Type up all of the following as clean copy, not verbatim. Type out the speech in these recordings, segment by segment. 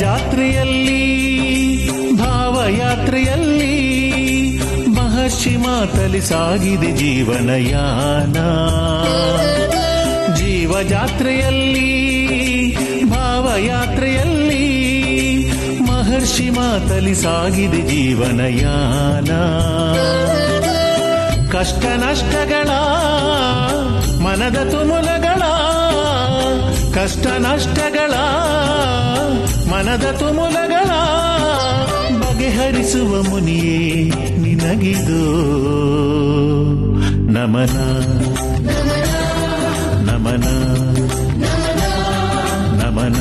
ಜಾತ್ರೆಯಲ್ಲಿ ಭಾವಯಾತ್ರೆಯಲ್ಲಿ ಮಹರ್ಷಿ ಮಾತಲಿ ಸಾಗಿದೆ ಜೀವನಯಾನ. ಜೀವಜಾತ್ರೆಯಲ್ಲಿ ಭಾವಯಾತ್ರೆಯಲ್ಲಿ ಮಹರ್ಷಿ ಮಾತಲಿ ಸಾಗಿದೆ ಜೀವನಯಾನ. ಕಷ್ಟ ನಷ್ಟಗಳ ಮನದ ತುಮುಲಗಳ, ಕಷ್ಟ ನಷ್ಟಗಳ ಮನದ ತುಮುಲಗಳ ಬಗೆಹರಿಸುವ ಮುನಿಯೇ ನಿನಗಿದು ನಮನ ನಮನ ನಮನ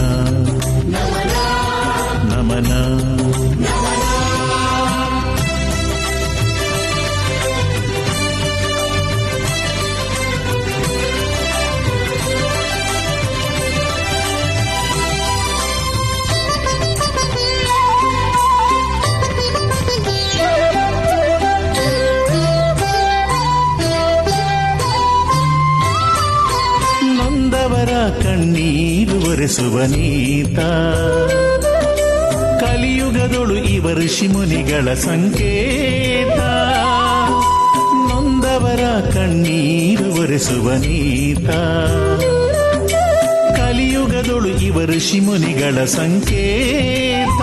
ನಮನ. ಕಣ್ಣೀರು ಒರೆಸುವ ನೀತ, ಕಲಿಯುಗದೊಳು ಇವ ಋಷಿ ಮುನಿಗಳ ಸಂಕೇತ. ನೊಂದವರ ಕಣ್ಣೀರು ಒರೆಸುವ ನೀತ, ಕಲಿಯುಗದೊಳು ಇವ ಋಷಿ ಮುನಿಗಳ ಸಂಕೇತ.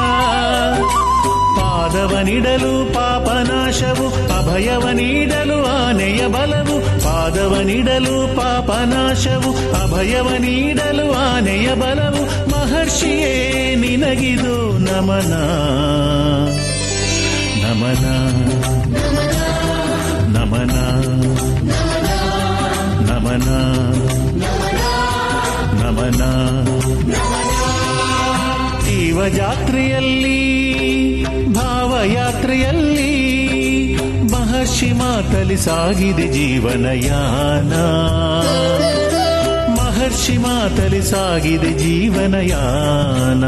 ಪಾದವ ನೀಡಲು ಪಾಪನಾಶವು, ಅಭಯವ ನೀಡಲು ಆನೆಯ ಬಲವು. ಪಾದವ ನೀಡಲು ಪಾಪನಾಶವು, ಅಭಯವ ನೀಡಲು ಆನೆಯ ಬಲವು. ಮಹರ್ಷಿಯೇ ನಿನಗಿದು ನಮನ ನಮನ ನಮನ ನಮನ ನಮನ. ಜೀವಜಾತ್ರೆಯಲ್ಲಿ ಭಾವಯಾತ್ರೆಯಲ್ಲಿ ಮಹರ್ಷಿ ಮಾತಲಿ ಸಾಗಿದೆ ಜೀವನಯಾನ. ಮಹರ್ಷಿ ಮಾತಲಿ ಸಾಗಿದೆ ಜೀವನಯಾನ.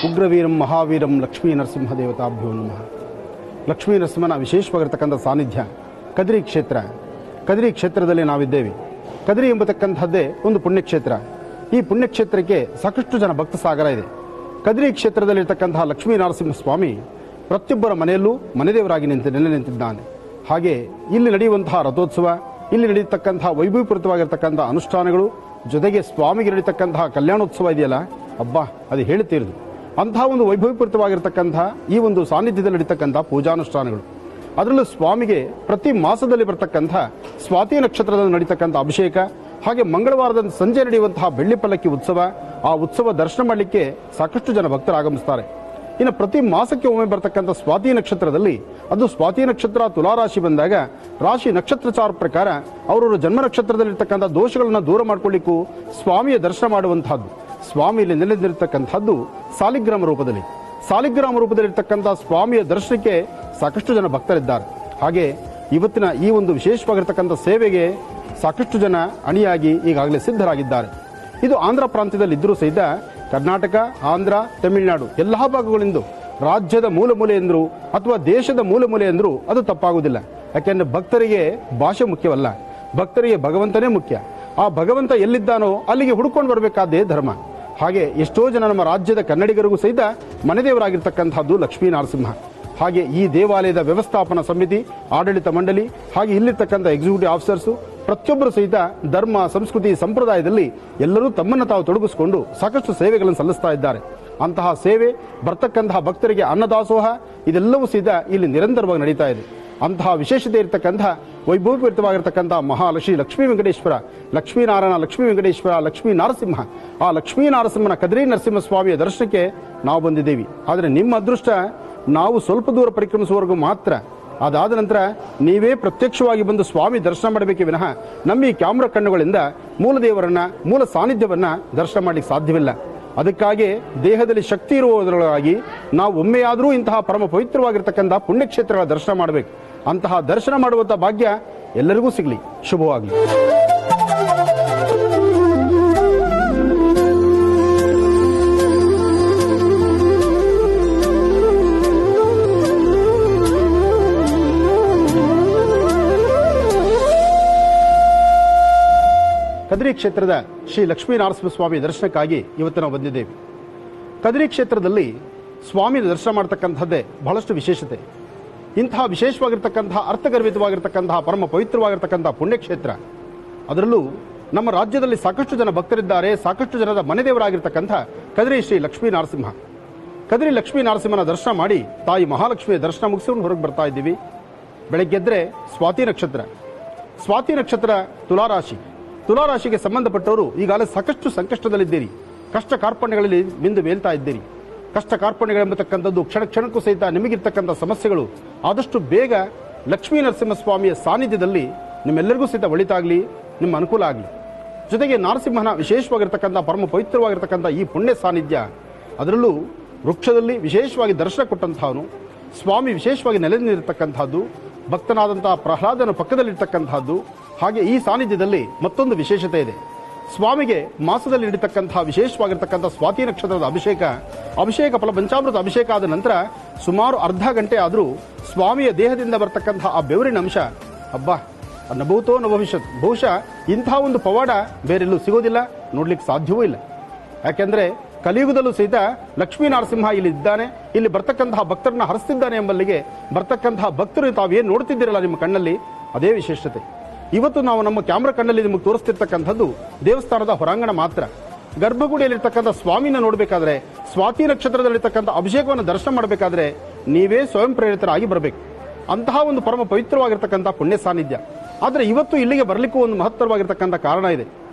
ಉಗ್ರವೀರಂ ಮಹಾವೀರಂ ಲಕ್ಷ್ಮೀ ನರಸಿಂಹ ದೇವತಾಭ್ಯೋ ನಮಃ. ಲಕ್ಷ್ಮೀ ನರಸಿಂಹನ ವಿಶೇಷವಾಗಿರತಕ್ಕಂಥ ಸಾನ್ನಿಧ್ಯ ಕದ್ರಿ ಕ್ಷೇತ್ರ. ಕದ್ರಿ ಕ್ಷೇತ್ರದಲ್ಲಿ ನಾವಿದ್ದೇವೆ. ಕದ್ರಿ ಎಂಬತಕ್ಕಂಥದ್ದೇ ಒಂದು ಪುಣ್ಯಕ್ಷೇತ್ರ. ಈ ಪುಣ್ಯಕ್ಷೇತ್ರಕ್ಕೆ ಸಾಕಷ್ಟು ಜನ ಭಕ್ತ ಸಾಗರ ಇದೆ. ಕದ್ರಿ ಕ್ಷೇತ್ರದಲ್ಲಿರ್ತಕ್ಕಂತಹ ಲಕ್ಷ್ಮೀ ನರಸಿಂಹ ಸ್ವಾಮಿ ಪ್ರತಿಯೊಬ್ಬರ ಮನೆಯಲ್ಲೂ ಮನೆದೇವರಾಗಿ ನೆಲೆ ನಿಂತಿದ್ದಾನೆ. ಹಾಗೆ ಇಲ್ಲಿ ನಡೆಯುವಂತಹ ರಥೋತ್ಸವ, ಇಲ್ಲಿ ನಡೆಯತಕ್ಕಂತಹ ವೈಭವಪೂರಿತವಾಗಿರ್ತಕ್ಕಂಥ ಅನುಷ್ಠಾನಗಳು, ಜೊತೆಗೆ ಸ್ವಾಮಿಗೆ ನಡೀತಕ್ಕಂತಹ ಕಲ್ಯಾಣೋತ್ಸವ ಇದೆಯಲ್ಲ, ಹಬ್ಬ ಅದು ಹೇಳುತ್ತೀರದು. ಅಂತಹ ಒಂದು ವೈಭವಪೂರಿತವಾಗಿರ್ತಕ್ಕಂತಹ ಈ ಒಂದು ಸಾನ್ನಿಧ್ಯದಲ್ಲಿ ನಡೀತಕ್ಕಂಥ ಪೂಜಾನುಷ್ಠಾನಗಳು, ಅದರಲ್ಲೂ ಸ್ವಾಮಿಗೆ ಪ್ರತಿ ಮಾಸದಲ್ಲಿ ಬರ್ತಕ್ಕಂಥ ಸ್ವಾತಿ ನಕ್ಷತ್ರದಲ್ಲಿ ನಡೀತಕ್ಕಂಥ ಅಭಿಷೇಕ, ಹಾಗೆ ಮಂಗಳವಾರದ ಸಂಜೆ ನಡೆಯುವಂತಹ ಬೆಳ್ಳಿ ಪಲ್ಲಕ್ಕಿ ಉತ್ಸವ, ಆ ಉತ್ಸವ ದರ್ಶನ ಮಾಡಲಿಕ್ಕೆ ಸಾಕಷ್ಟು ಜನ ಭಕ್ತರು ಆಗಮಿಸ್ತಾರೆ. ಇನ್ನು ಪ್ರತಿ ಮಾಸಕ್ಕೆ ಒಮ್ಮೆ ಬರ್ತಕ್ಕಂಥ ಸ್ವಾತಿ ನಕ್ಷತ್ರದಲ್ಲಿ, ಅದು ಸ್ವಾತಿ ನಕ್ಷತ್ರ ತುಲಾರಾಶಿ ಬಂದಾಗ ರಾಶಿ ನಕ್ಷತ್ರಚಾರ ಪ್ರಕಾರ ಅವರವರ ಜನ್ಮ ನಕ್ಷತ್ರದಲ್ಲಿರ್ತಕ್ಕಂಥ ದೋಷಗಳನ್ನು ದೂರ ಮಾಡಿಕೊಳ್ಳಿಕ್ಕೂ ಸ್ವಾಮಿಯ ದರ್ಶನ ಮಾಡುವಂತಹದ್ದು. ಸ್ವಾಮಿಯಲ್ಲಿ ನೆಲೆನಿರ್ತಕ್ಕಂಥದ್ದು ಸಾಲಿಗ್ರಾಮ ರೂಪದಲ್ಲಿ. ಸಾಲಿಗ್ರಾಮ ರೂಪದಲ್ಲಿರ್ತಕ್ಕಂಥ ಸ್ವಾಮಿಯ ದರ್ಶನಕ್ಕೆ ಸಾಕಷ್ಟು ಜನ ಭಕ್ತರಿದ್ದಾರೆ. ಹಾಗೆ ಇವತ್ತಿನ ಈ ಒಂದು ವಿಶೇಷವಾಗಿರ್ತಕ್ಕಂಥ ಸೇವೆಗೆ ಸಾಕಷ್ಟು ಜನ ಅಣಿಯಾಗಿ ಈಗಾಗಲೇ ಸಿದ್ಧರಾಗಿದ್ದಾರೆ. ಇದು ಆಂಧ್ರ ಪ್ರಾಂತ್ಯದಲ್ಲಿ ಇದ್ದರೂ ಸಹಿತ ಕರ್ನಾಟಕ, ಆಂಧ್ರ, ತಮಿಳುನಾಡು ಎಲ್ಲ ಭಾಗಗಳಿಂದ ರಾಜ್ಯದ ಮೂಲ ಮೂಲೆ ಎಂದರು ಅಥವಾ ದೇಶದ ಮೂಲ ಮೂಲೆ ಎಂದರು ಅದು ತಪ್ಪಾಗುವುದಿಲ್ಲ. ಯಾಕೆಂದ್ರೆ ಭಕ್ತರಿಗೆ ಭಾಷೆ ಮುಖ್ಯವಲ್ಲ, ಭಕ್ತರಿಗೆ ಭಗವಂತನೇ ಮುಖ್ಯ. ಆ ಭಗವಂತ ಎಲ್ಲಿದ್ದಾನೋ ಅಲ್ಲಿಗೆ ಹುಡುಕೊಂಡು ಬರಬೇಕಾದ್ದೇ ಧರ್ಮ. ಹಾಗೆ ಎಷ್ಟೋ ಜನ ನಮ್ಮ ರಾಜ್ಯದ ಕನ್ನಡಿಗರಿಗೂ ಸಹಿತ ಮನೆದೇವರಾಗಿರ್ತಕ್ಕಂಥದ್ದು ಲಕ್ಷ್ಮೀ ನರಸಿಂಹ. ಹಾಗೆ ಈ ದೇವಾಲಯದ ವ್ಯವಸ್ಥಾಪನಾ ಸಮಿತಿ, ಆಡಳಿತ ಮಂಡಳಿ, ಹಾಗೆ ಇಲ್ಲಿರ್ತಕ್ಕಂಥ ಎಕ್ಸಿಕ್ಯೂಟಿವ್ ಆಫೀಸರ್ಸು ಪ್ರತಿಯೊಬ್ಬರು ಸಹಿತ ಧರ್ಮ, ಸಂಸ್ಕೃತಿ, ಸಂಪ್ರದಾಯದಲ್ಲಿ ಎಲ್ಲರೂ ತಮ್ಮನ್ನು ತಾವು ತೊಡಗಿಸಿಕೊಂಡು ಸಾಕಷ್ಟು ಸೇವೆಗಳನ್ನು ಸಲ್ಲಿಸ್ತಾ ಇದ್ದಾರೆ. ಅಂತಹ ಸೇವೆ, ಬರ್ತಕ್ಕಂತಹ ಭಕ್ತರಿಗೆ ಅನ್ನದಾಸೋಹ, ಇದೆಲ್ಲವೂ ಸಹಿತ ಇಲ್ಲಿ ನಿರಂತರವಾಗಿ ನಡೀತಾ ಇದೆ. ಅಂತಹ ವಿಶೇಷತೆ ಇರತಕ್ಕಂಥ ವೈಭವಪೂರಿತವಾಗಿರ್ತಕ್ಕಂಥ ಮಹಾಲಕ್ಷ್ಮಿ ಲಕ್ಷ್ಮೀ ವೆಂಕಟೇಶ್ವರ, ಲಕ್ಷ್ಮೀನಾರಾಯಣ, ಲಕ್ಷ್ಮೀ ವೆಂಕಟೇಶ್ವರ, ಲಕ್ಷ್ಮೀ ನರಸಿಂಹ, ಆ ಲಕ್ಷ್ಮೀ ನರಸಿಂಹನ ಕದ್ರಿ ನರಸಿಂಹಸ್ವಾಮಿಯ ದರ್ಶನಕ್ಕೆ ನಾವು ಬಂದಿದ್ದೇವೆ. ಆದರೆ ನಿಮ್ಮ ಅದೃಷ್ಟ ನಾವು ಸ್ವಲ್ಪ ದೂರ ಪರಿಕ್ರಮಿಸುವವರೆಗೂ ಮಾತ್ರ. ಅದಾದ ನಂತರ ನೀವೇ ಪ್ರತ್ಯಕ್ಷವಾಗಿ ಬಂದು ಸ್ವಾಮಿ ದರ್ಶನ ಮಾಡಬೇಕೇ ವಿನಃ ನಮ್ಮ ಈ ಕ್ಯಾಮ್ರಾ ಕಣ್ಣುಗಳಿಂದ ಮೂಲ ದೇವರನ್ನ, ಮೂಲ ಸಾನ್ನಿಧ್ಯವನ್ನ ದರ್ಶನ ಮಾಡಲಿಕ್ಕೆ ಸಾಧ್ಯವಿಲ್ಲ. ಅದಕ್ಕಾಗಿ ದೇಹದಲ್ಲಿ ಶಕ್ತಿ ಇರುವುದರೊಳಗಾಗಿ ನಾವು ಒಮ್ಮೆಯಾದರೂ ಇಂತಹ ಪರಮ ಪವಿತ್ರವಾಗಿರ್ತಕ್ಕಂಥ ಪುಣ್ಯಕ್ಷೇತ್ರಗಳ ದರ್ಶನ ಮಾಡಬೇಕು. ಅಂತಹ ದರ್ಶನ ಮಾಡುವಂಥ ಭಾಗ್ಯ ಎಲ್ಲರಿಗೂ ಸಿಗಲಿ. ಶುಭವಾಗಲಿ. ಕದ್ರಿ ಕ್ಷೇತ್ರದ ಶ್ರೀ ಲಕ್ಷ್ಮೀ ನರಸಿಂಹಸ್ವಾಮಿ ದರ್ಶನಕ್ಕಾಗಿ ಇವತ್ತು ನಾವು ಬಂದಿದ್ದೇವೆ. ಕದ್ರಿ ಕ್ಷೇತ್ರದಲ್ಲಿ ಸ್ವಾಮಿ ದರ್ಶನ ಮಾಡತಕ್ಕಂಥದ್ದೇ ಬಹಳಷ್ಟು ವಿಶೇಷತೆ. ಇಂತಹ ವಿಶೇಷವಾಗಿರ್ತಕ್ಕಂತಹ ಅರ್ಥಗರ್ಭಿತವಾಗಿರ್ತಕ್ಕಂತಹ ಪರಮ ಪವಿತ್ರವಾಗಿರ್ತಕ್ಕಂತಹ ಪುಣ್ಯಕ್ಷೇತ್ರ, ಅದರಲ್ಲೂ ನಮ್ಮ ರಾಜ್ಯದಲ್ಲಿ ಸಾಕಷ್ಟು ಜನ ಭಕ್ತರಿದ್ದಾರೆ. ಸಾಕಷ್ಟು ಜನದ ಮನೆದೇವರಾಗಿರ್ತಕ್ಕಂಥ ಕದ್ರಿ ಶ್ರೀ ಲಕ್ಷ್ಮೀ ನರಸಿಂಹ, ಕದ್ರಿ ಲಕ್ಷ್ಮೀ ನರಸಿಂಹನ ದರ್ಶನ ಮಾಡಿ ತಾಯಿ ಮಹಾಲಕ್ಷ್ಮಿಯ ದರ್ಶನ ಮುಗಿಸಿಕೊಂಡು ಹೊರಗೆ ಬರ್ತಾ ಇದ್ದೀವಿ. ಬೆಳಗ್ಗೆದ್ರೆ ಸ್ವಾತಿ ನಕ್ಷತ್ರ, ಸ್ವಾತಿ ನಕ್ಷತ್ರ ತುಲಾರಾಶಿ, ತುಲಾರಾಶಿಗೆ ಸಂಬಂಧಪಟ್ಟವರು ಈಗಾಗಲೇ ಸಾಕಷ್ಟು ಸಂಕಷ್ಟದಲ್ಲಿದ್ದೀರಿ. ಕಷ್ಟ ಕಾರ್ಪಣ್ಯಗಳಲ್ಲಿ ಮಿಂದು ಮೇಲ್ತಾ ಇದ್ದೀರಿ. ಕಷ್ಟ ಕಾರ್ಪಣ್ಯಗಳೆಂಬತಕ್ಕಂಥದ್ದು ಕ್ಷಣ ಕ್ಷಣಕ್ಕೂ ಸಹಿತ ನಿಮಗಿರ್ತಕ್ಕಂಥ ಸಮಸ್ಯೆಗಳು ಆದಷ್ಟು ಬೇಗ ಲಕ್ಷ್ಮೀ ನರಸಿಂಹಸ್ವಾಮಿಯ ಸಾನ್ನಿಧ್ಯದಲ್ಲಿ ನಿಮ್ಮೆಲ್ಲರಿಗೂ ಸಹಿತ ಒಳಿತಾಗಲಿ, ನಿಮ್ಮ ಅನುಕೂಲ ಆಗಲಿ. ಜೊತೆಗೆ ನರಸಿಂಹನ ವಿಶೇಷವಾಗಿರ್ತಕ್ಕಂಥ ಪರಮ ಪವಿತ್ರವಾಗಿರ್ತಕ್ಕಂಥ ಈ ಪುಣ್ಯ ಸಾನ್ನಿಧ್ಯ, ಅದರಲ್ಲೂ ವೃಕ್ಷದಲ್ಲಿ ವಿಶೇಷವಾಗಿ ದರ್ಶನ ಕೊಟ್ಟಂತಹವನು, ಸ್ವಾಮಿ ವಿಶೇಷವಾಗಿ ನೆಲೆ ನಿಲ್ಲಿರತಕ್ಕಂಥದ್ದು, ಭಕ್ತನಾದಂತಹ ಪ್ರಹ್ಲಾದನ ಪಕ್ಕದಲ್ಲಿರ್ತಕ್ಕಂಥದ್ದು. ಹಾಗೆ ಈ ಸಾನ್ನಿಧ್ಯದಲ್ಲಿ ಮತ್ತೊಂದು ವಿಶೇಷತೆ ಇದೆ. ಸ್ವಾಮಿಗೆ ಮಾಸದಲ್ಲಿ ನಡೀತಕ್ಕಂತಹ ವಿಶೇಷವಾಗಿರ್ತಕ್ಕಂಥ ಸ್ವಾತಿ ನಕ್ಷತ್ರದ ಅಭಿಷೇಕ ಫಲ ಪಂಚಾಮೃತ ಅಭಿಷೇಕ ಆದ ನಂತರ ಸುಮಾರು ಅರ್ಧ ಗಂಟೆ ಆದರೂ ಸ್ವಾಮಿಯ ದೇಹದಿಂದ ಬರ್ತಕ್ಕಂತಹ ಆ ಬೆವರಿನ ಅಂಶ, ಹಬ್ಬ ನಭೂತೋ ನಭವಿಷ್ಯತ್, ಬಹುಶಃ ಇಂಥ ಒಂದು ಪವಾಡ ಬೇರೆಲ್ಲೂ ಸಿಗೋದಿಲ್ಲ, ನೋಡ್ಲಿಕ್ಕೆ ಸಾಧ್ಯವೂ ಇಲ್ಲ. ಯಾಕೆಂದ್ರೆ ಕಲಿಯುಗದಲ್ಲೂ ಸಹಿತ ಲಕ್ಷ್ಮೀ ನರಸಿಂಹ ಇಲ್ಲಿ ಇದ್ದಾನೆ, ಇಲ್ಲಿ ಬರ್ತಕ್ಕಂತಹ ಭಕ್ತರನ್ನ ಹರಿಸ್ತಿದ್ದಾನೆ ಎಂಬಲ್ಲಿಗೆ ಬರ್ತಕ್ಕಂತಹ ಭಕ್ತರು ತಾವೇನು ನೋಡ್ತಿದ್ದೀರಲ್ಲ ನಿಮ್ಮ ಕಣ್ಣಲ್ಲಿ, ಅದೇ ವಿಶೇಷತೆ. ಇವತ್ತು ನಾವು ನಮ್ಮ ಕ್ಯಾಮ್ರಾ ಕಣ್ಣಲ್ಲಿ ನಿಮಗೆ ತೋರಿಸ್ತಿರ್ತಕ್ಕಂಥದ್ದು ದೇವಸ್ಥಾನದ ಹೊರಾಂಗಣ ಮಾತ್ರ. ಗರ್ಭಗುಡಿಯಲ್ಲಿರ್ತಕ್ಕಂಥ ಸ್ವಾಮಿನ ನೋಡಬೇಕಾದ್ರೆ, ಸ್ವಾತಿ ನಕ್ಷತ್ರದಲ್ಲಿರ್ತಕ್ಕಂಥ ಅಭಿಷೇಕವನ್ನು ದರ್ಶನ ಮಾಡಬೇಕಾದ್ರೆ ನೀವೇ ಸ್ವಯಂ ಪ್ರೇರಿತರಾಗಿ ಬರಬೇಕು. ಅಂತಹ ಒಂದು ಪರಮ ಪವಿತ್ರವಾಗಿರ್ತಕ್ಕಂಥ ಪುಣ್ಯ ಸಾನ್ನಿಧ್ಯ. ಆದರೆ ಇವತ್ತು ಇಲ್ಲಿಗೆ ಬರಲಿಕ್ಕೂ ಒಂದು ಮಹತ್ತರವಾಗಿರ್ತಕ್ಕಂಥ ಕಾರಣ ಇದೆ.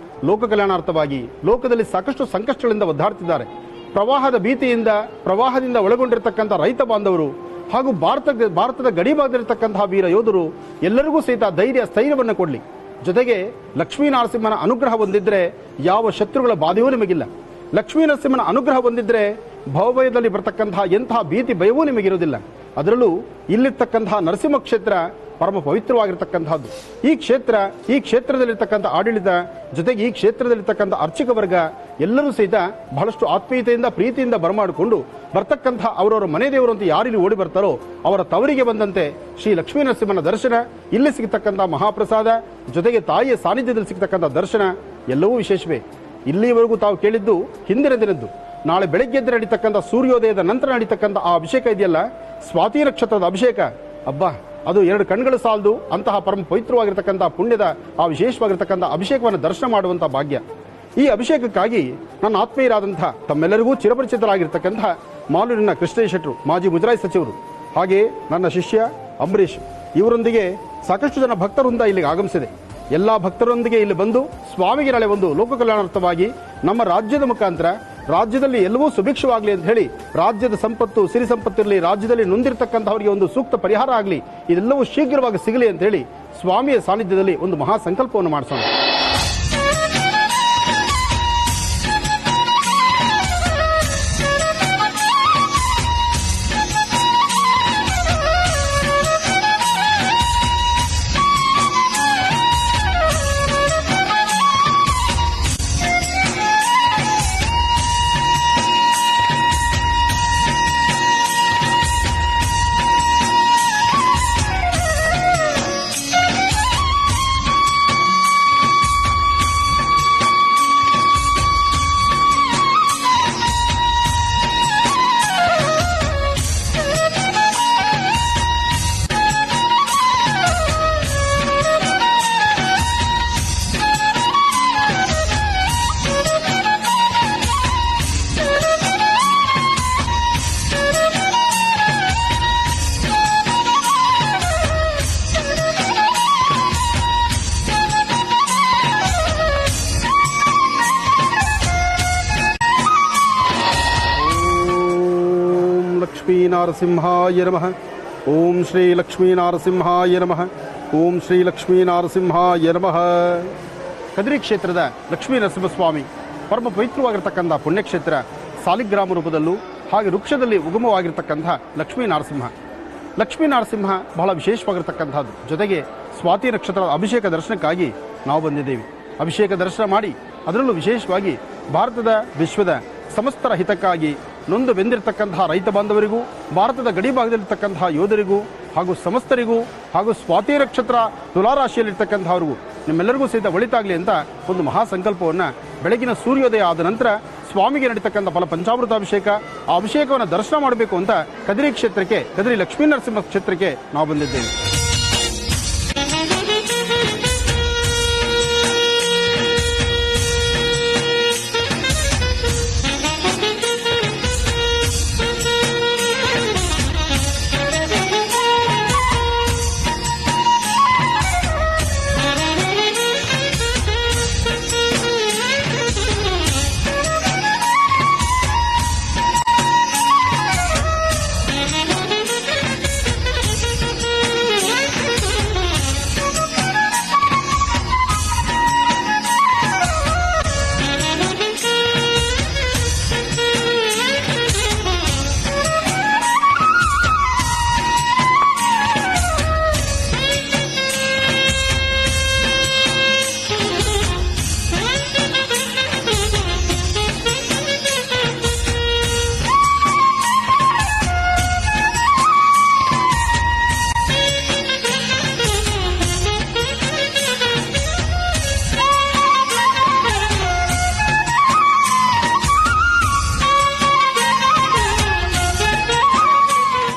ಲೋಕ ಕಲ್ಯಾಣಾರ್ಥವಾಗಿ ಲೋಕದಲ್ಲಿ ಸಾಕಷ್ಟು ಸಂಕಷ್ಟಗಳಿಂದ ಒದ್ದಾಡ್ತಿದ್ದಾರೆ. ಪ್ರವಾಹದ ಭೀತಿಯಿಂದ, ಪ್ರವಾಹದಿಂದ ಒಳಗೊಂಡಿರತಕ್ಕಂಥ ರೈತ ಬಾಂಧವರು ಹಾಗೂ ಭಾರತದ ಗಡಿಭಾಗದಲ್ಲಿರ್ತಕ್ಕಂತಹ ವೀರ ಯೋಧರು ಎಲ್ಲರಿಗೂ ಸಹಿತ ಧೈರ್ಯ, ಸ್ಥೈರ್ಯವನ್ನು ಕೊಡಲಿ. ಜೊತೆಗೆ ಲಕ್ಷ್ಮೀ ನರಸಿಂಹನ ಅನುಗ್ರಹ ಹೊಂದಿದ್ರೆ ಯಾವ ಶತ್ರುಗಳ ಬಾಧೆಯೂ ನಿಮಗಿಲ್ಲ. ಲಕ್ಷ್ಮೀ ನರಸಿಂಹನ ಅನುಗ್ರಹ ಹೊಂದಿದ್ರೆ ಭವಭಯದಲ್ಲಿ ಬರ್ತಕ್ಕಂತಹ ಎಂತಹ ಭೀತಿ ಭಯವೂ ನಿಮಗಿರೋದಿಲ್ಲ. ಅದರಲ್ಲೂ ಇಲ್ಲಿರ್ತಕ್ಕಂತಹ ನರಸಿಂಹ ಕ್ಷೇತ್ರ ಪರಮ ಪವಿತ್ರವಾಗಿರ್ತಕ್ಕಂಥದ್ದು. ಈ ಕ್ಷೇತ್ರದಲ್ಲಿರ್ತಕ್ಕಂಥ ಆಡಳಿತ, ಜೊತೆಗೆ ಈ ಕ್ಷೇತ್ರದಲ್ಲಿರ್ತಕ್ಕಂಥ ಅರ್ಚಕ ವರ್ಗ ಎಲ್ಲರೂ ಸಹಿತ ಬಹಳಷ್ಟು ಆತ್ಮೀಯತೆಯಿಂದ, ಪ್ರೀತಿಯಿಂದ ಬರಮಾಡಿಕೊಂಡು ಬರ್ತಕ್ಕಂಥ ಅವರವರ ಮನೆ ದೇವರು ಅಂತ ಯಾರಿಲ್ಲಿ ಓಡಿ ಬರ್ತಾರೋ ಅವರ ತವರಿಗೆ ಬಂದಂತೆ ಶ್ರೀ ಲಕ್ಷ್ಮೀ ನರಸಿಂಹನ ದರ್ಶನ, ಇಲ್ಲಿ ಸಿಗತಕ್ಕಂಥ ಮಹಾಪ್ರಸಾದ, ಜೊತೆಗೆ ತಾಯಿಯ ಸಾನ್ನಿಧ್ಯದಲ್ಲಿ ಸಿಗತಕ್ಕಂಥ ದರ್ಶನ ಎಲ್ಲವೂ ವಿಶೇಷವೇ. ಇಲ್ಲಿವರೆಗೂ ತಾವು ಕೇಳಿದ್ದು ಹಿಂದಿನ ದಿನದ್ದು. ನಾಳೆ ಬೆಳಗ್ಗೆ ಎದ್ದು ನಡೀತಕ್ಕಂಥ ಸೂರ್ಯೋದಯದ ನಂತರ ನಡೀತಕ್ಕಂಥ ಆ ಅಭಿಷೇಕ ಇದೆಯಲ್ಲ, ಸ್ವಾತಿ ನಕ್ಷತ್ರದ ಅಭಿಷೇಕ ಅಬ್ಬಾ, ಅದು 2 ಕಣ್ಗಳು ಸಾಲದು ಅಂತಹ ಪರಮ ಪವಿತ್ರವಾಗಿರ್ತಕ್ಕಂಥ ಪುಣ್ಯದ ಆ ವಿಶೇಷವಾಗಿರ್ತಕ್ಕಂಥ ಅಭಿಷೇಕವನ್ನು ದರ್ಶನ ಮಾಡುವಂಥ ಭಾಗ್ಯ. ಈ ಅಭಿಷೇಕಕ್ಕಾಗಿ ನನ್ನ ಆತ್ಮೀಯರಾದಂತಹ ತಮ್ಮೆಲ್ಲರಿಗೂ ಚಿರಪರಿಚಿತರಾಗಿರ್ತಕ್ಕಂಥ ಮಾಲೂರಿನ ಕೃಷ್ಣಯ್ಯ ಶೆಟ್ಟರು, ಮಾಜಿ ಮುಜರಾಯಿ ಸಚಿವರು, ಹಾಗೆ ನನ್ನ ಶಿಷ್ಯ ಅಂಬರೀಷ್ ಇವರೊಂದಿಗೆ ಸಾಕಷ್ಟು ಜನ ಭಕ್ತರಿಂದ ಇಲ್ಲಿಗೆ ಆಗಮಿಸಿದೆ. ಎಲ್ಲ ಭಕ್ತರೊಂದಿಗೆ ಇಲ್ಲಿ ಬಂದು ಸ್ವಾಮಿಗೆ ನಾಳೆ ಒಂದು ಲೋಕ ಕಲ್ಯಾಣಾರ್ಥವಾಗಿ ನಮ್ಮ ರಾಜ್ಯದ ಮುಖಾಂತರ ರಾಜ್ಯದಲ್ಲಿ ಎಲ್ಲವೂ ಸುಭಿಕ್ಷವಾಗಲಿ ಅಂತ ಹೇಳಿ, ರಾಜ್ಯದ ಸಂಪತ್ತು ಸಿರಿ ಸಂಪತ್ತಿರಲಿ, ರಾಜ್ಯದಲ್ಲಿ ನೊಂದಿರತಕ್ಕಂಥವರಿಗೆ ಒಂದು ಸೂಕ್ತ ಪರಿಹಾರ ಆಗಲಿ, ಇದೆಲ್ಲವೂ ಶೀಘ್ರವಾಗಿ ಸಿಗಲಿ ಅಂತ ಹೇಳಿ ಸ್ವಾಮಿಯ ಸಾನ್ನಿಧ್ಯದಲ್ಲಿ ಒಂದು ಮಹಾ ಸಂಕಲ್ಪವನ್ನು ಮಾಡಿಸೋಣ. ಲಕ್ಷ್ಮೀನಾರಸಿಂಹಾಯ ನಮಃ. ಓಂ ಶ್ರೀ ಲಕ್ಷ್ಮೀನಾರಸಿಂಹಾಯ ನಮಃ. ಓಂ ಶ್ರೀ ಲಕ್ಷ್ಮೀನಾರಸಿಂಹಾಯ ನಮಃ. ಕದ್ರಿ ಕ್ಷೇತ್ರದ ಲಕ್ಷ್ಮೀ ನರಸಿಂಹಸ್ವಾಮಿ ಪರಮ ಪವಿತ್ರವಾಗಿರ್ತಕ್ಕಂಥ ಪುಣ್ಯಕ್ಷೇತ್ರ, ಸಾಲಿಗ್ರಾಮ ರೂಪದಲ್ಲೂ ಹಾಗೆ ವೃಕ್ಷದಲ್ಲಿ ಉಗಮವಾಗಿರ್ತಕ್ಕಂಥ ಲಕ್ಷ್ಮೀ ನರಸಿಂಹ. ಲಕ್ಷ್ಮೀ ನರಸಿಂಹ ಬಹಳ ವಿಶೇಷವಾಗಿರ್ತಕ್ಕಂಥದ್ದು. ಜೊತೆಗೆ ಸ್ವಾತಿ ನಕ್ಷತ್ರದ ಅಭಿಷೇಕ ದರ್ಶನಕ್ಕಾಗಿ ನಾವು ಬಂದಿದ್ದೇವೆ. ಅಭಿಷೇಕ ದರ್ಶನ ಮಾಡಿ ಅದರಲ್ಲೂ ವಿಶೇಷವಾಗಿ ಭಾರತದ ವಿಶ್ವದ ಸಮಸ್ತರ ಹಿತಕ್ಕಾಗಿ ನೊಂದು ಬೆಂದಿರತಕ್ಕಂತಹ ರೈತ ಬಾಂಧವರಿಗೂ, ಭಾರತದ ಗಡಿ ಭಾಗದಲ್ಲಿರ್ತಕ್ಕಂತಹ ಯೋಧರಿಗೂ ಹಾಗೂ ಸಮಸ್ತರಿಗೂ ಹಾಗೂ ಸ್ವಾತಿ ನಕ್ಷತ್ರ ತುಲಾರಾಶಿಯಲ್ಲಿರ್ತಕ್ಕಂಥವ್ರಿಗೂ ನಿಮ್ಮೆಲ್ಲರಿಗೂ ಸಹಿತ ಒಳಿತಾಗಲಿ ಅಂತ ಒಂದು ಮಹಾ ಸಂಕಲ್ಪವನ್ನು ಬೆಳಗಿನ ಸೂರ್ಯೋದಯ ಆದ ನಂತರ ಸ್ವಾಮಿಗೆ ನಡೀತಕ್ಕಂಥ ಫಲ ಪಂಚಾಮೃತಾಭಿಷೇಕ, ಆ ಅಭಿಷೇಕವನ್ನು ದರ್ಶನ ಮಾಡಬೇಕು ಅಂತ ಕದ್ರಿ ಕ್ಷೇತ್ರಕ್ಕೆ, ಕದ್ರಿ ಲಕ್ಷ್ಮೀ ನರಸಿಂಹ ಕ್ಷೇತ್ರಕ್ಕೆ ನಾವು ಬಂದಿದ್ದೇವೆ.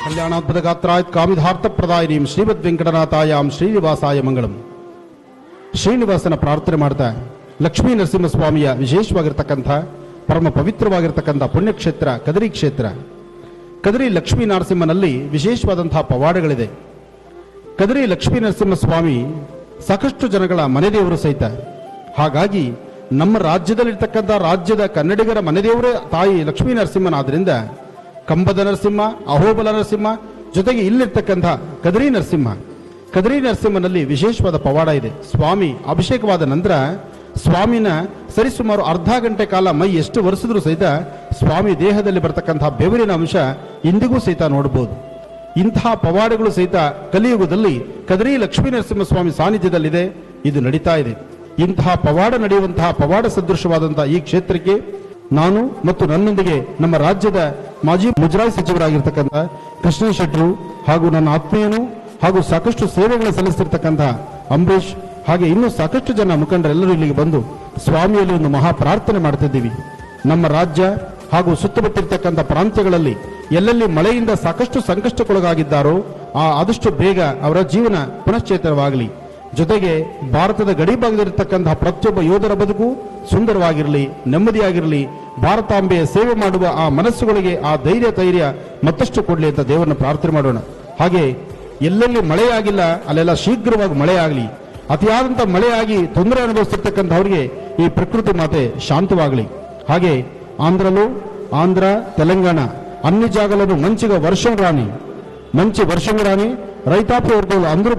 ಕಲ್ಯಾಣಾದ್ಭುತಗಾತ್ರಾಯ ಕಾಮಿಧಾರ್ಥ ಪ್ರದಾಯಿನೀಂ ಶ್ರೀಮದ್ ವೆಂಕಟನಾಥಾಯಾಂ ಶ್ರೀನಿವಾಸಾಯ ಮಂಗಳಂ. ಶ್ರೀನಿವಾಸನ ಪ್ರಾರ್ಥನೆ ಮಾಡ್ತಾ ಲಕ್ಷ್ಮೀ ನರಸಿಂಹಸ್ವಾಮಿಯ ವಿಶೇಷವಾಗಿರ್ತಕ್ಕಂಥ ಪರಮ ಪವಿತ್ರವಾಗಿರ್ತಕ್ಕಂಥ ಪುಣ್ಯಕ್ಷೇತ್ರ ಕದ್ರಿ ಕ್ಷೇತ್ರ. ಕದ್ರಿ ಲಕ್ಷ್ಮೀ ನರಸಿಂಹನಲ್ಲಿ ವಿಶೇಷವಾದಂತಹ ಪವಾಡಗಳಿದೆ. ಕದ್ರಿ ಲಕ್ಷ್ಮೀ ನರಸಿಂಹಸ್ವಾಮಿ ಸಾಕಷ್ಟು ಜನಗಳ ಮನೆದೇವರು ಸಹಿತ. ಹಾಗಾಗಿ ನಮ್ಮ ರಾಜ್ಯದಲ್ಲಿರ್ತಕ್ಕಂಥ ರಾಜ್ಯದ ಕನ್ನಡಿಗರ ಮನೆದೇವರೇ ತಾಯಿ ಲಕ್ಷ್ಮೀ ನರಸಿಂಹನಾದ್ರಿಂದ ಕಂಬದ ನರಸಿಂಹ, ಅಹೋಬಲ ನರಸಿಂಹ, ಜೊತೆಗೆ ಇಲ್ಲಿರ್ತಕ್ಕಂಥ ಕದ್ರಿ ನರಸಿಂಹ. ಕದ್ರಿ ನರಸಿಂಹನಲ್ಲಿ ವಿಶೇಷವಾದ ಪವಾಡ ಇದೆ. ಸ್ವಾಮಿ ಅಭಿಷೇಕವಾದ ನಂತರ ಸ್ವಾಮಿನ ಸರಿಸುಮಾರು ಅರ್ಧ ಗಂಟೆ ಕಾಲ ಮೈ ಎಷ್ಟು ಒರೆಸಿದ್ರೂ ಸಹಿತ ಸ್ವಾಮಿ ದೇಹದಲ್ಲಿ ಬರ್ತಕ್ಕಂತಹ ಬೆವರಿನ ಅಂಶ ಇಂದಿಗೂ ಸಹಿತ ನೋಡಬಹುದು. ಇಂತಹ ಪವಾಡಗಳು ಸಹಿತ ಕಲಿಯುಗದಲ್ಲಿ ಕದ್ರಿ ಲಕ್ಷ್ಮೀ ನರಸಿಂಹಸ್ವಾಮಿ ಸಾನ್ನಿಧ್ಯದಲ್ಲಿದೆ. ಇದು ನಡೀತಾ ಇದೆ. ಇಂತಹ ಪವಾಡ ನಡೆಯುವಂತಹ ಪವಾಡ ಸದೃಶವಾದಂತಹ ಈ ಕ್ಷೇತ್ರಕ್ಕೆ ನಾನು ಮತ್ತು ನನ್ನೊಂದಿಗೆ ನಮ್ಮ ರಾಜ್ಯದ ಮಾಜಿ ಮುಜರಾಯಿ ಸಚಿವರಾಗಿರ್ತಕ್ಕಂಥ ಕೃಷ್ಣಯ್ಯ ಶೆಟ್ಟರು ಹಾಗೂ ನನ್ನ ಆತ್ಮೀಯನು ಹಾಗೂ ಸಾಕಷ್ಟು ಸೇವೆಗಳನ್ನು ಸಲ್ಲಿಸ್ತಿರ್ತಕ್ಕಂಥ ಅಂಬರೀಷ್ ಹಾಗೆ ಇನ್ನೂ ಸಾಕಷ್ಟು ಜನ ಮುಖಂಡರೆಲ್ಲರೂ ಇಲ್ಲಿಗೆ ಬಂದು ಸ್ವಾಮಿಯಲ್ಲಿ ಒಂದು ಮಹಾ ಪ್ರಾರ್ಥನೆ ಮಾಡ್ತಿದ್ದೀವಿ. ನಮ್ಮ ರಾಜ್ಯ ಹಾಗೂ ಸುತ್ತಮುತ್ತಿರ್ತಕ್ಕಂಥ ಪ್ರಾಂತ್ಯಗಳಲ್ಲಿ ಎಲ್ಲೆಲ್ಲಿ ಮಳೆಯಿಂದ ಸಾಕಷ್ಟು ಸಂಕಷ್ಟಕ್ಕೊಳಗಾಗಿದ್ದಾರೋ ಆದಷ್ಟು ಬೇಗ ಅವರ ಜೀವನ ಪುನಶ್ಚೇತನವಾಗಲಿ. ಜೊತೆಗೆ ಭಾರತದ ಗಡಿ ಭಾಗದಲ್ಲಿರ್ತಕ್ಕಂತಹ ಪ್ರತಿಯೊಬ್ಬ ಯೋಧರ ಬದುಕು ಸುಂದರವಾಗಿರಲಿ, ನೆಮ್ಮದಿಯಾಗಿರಲಿ. ಭಾರತಾಂಬೆಯ ಸೇವೆ ಮಾಡುವ ಆ ಮನಸ್ಸುಗಳಿಗೆ ಆ ಧೈರ್ಯ ಮತ್ತಷ್ಟು ಕೊಡಲಿ ಅಂತ ದೇವರನ್ನ ಪ್ರಾರ್ಥನೆ ಮಾಡೋಣ. ಹಾಗೆ ಎಲ್ಲೆಲ್ಲಿ ಮಳೆಯಾಗಿಲ್ಲ ಅಲ್ಲೆಲ್ಲ ಶೀಘ್ರವಾಗಿ ಮಳೆಯಾಗಲಿ. ಅತಿಯಾದಂಥ ಮಳೆಯಾಗಿ ತೊಂದರೆ ಅನುಭವಿಸಿರ್ತಕ್ಕಂಥವ್ರಿಗೆ ಈ ಪ್ರಕೃತಿ ಮಾತೆ ಶಾಂತವಾಗಲಿ. ಹಾಗೆ ఆంధ్ర తెలంగాణ అన్ని జాగాలను మంచిగా వర్షం రాని, మంచి వర్షం రాని రైతాపి వర్గాలు అందరూ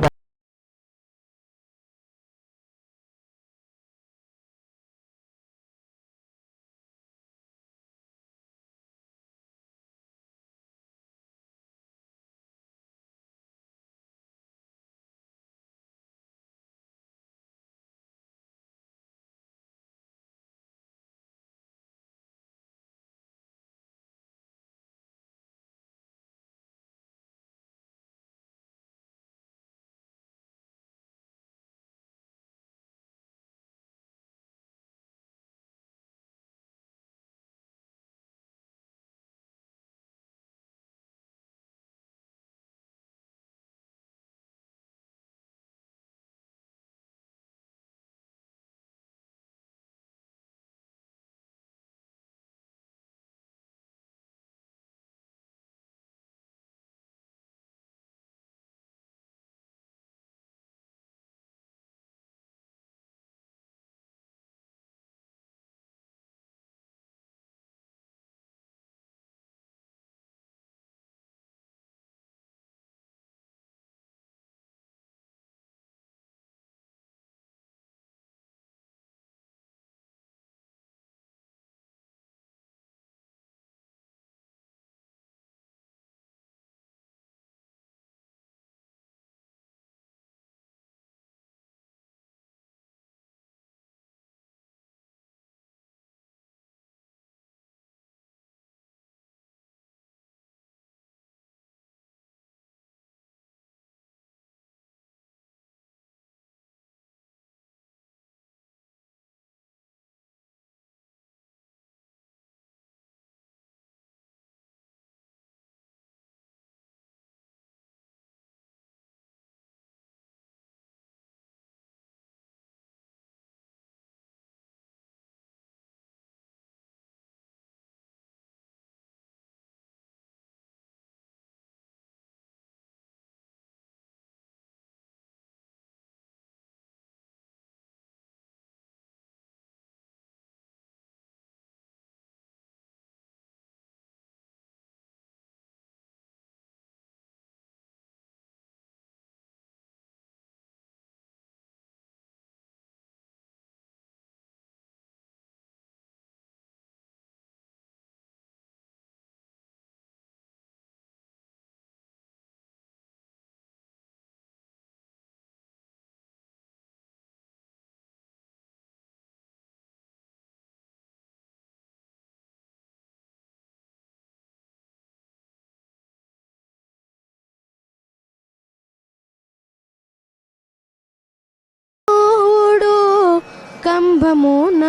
కంభమున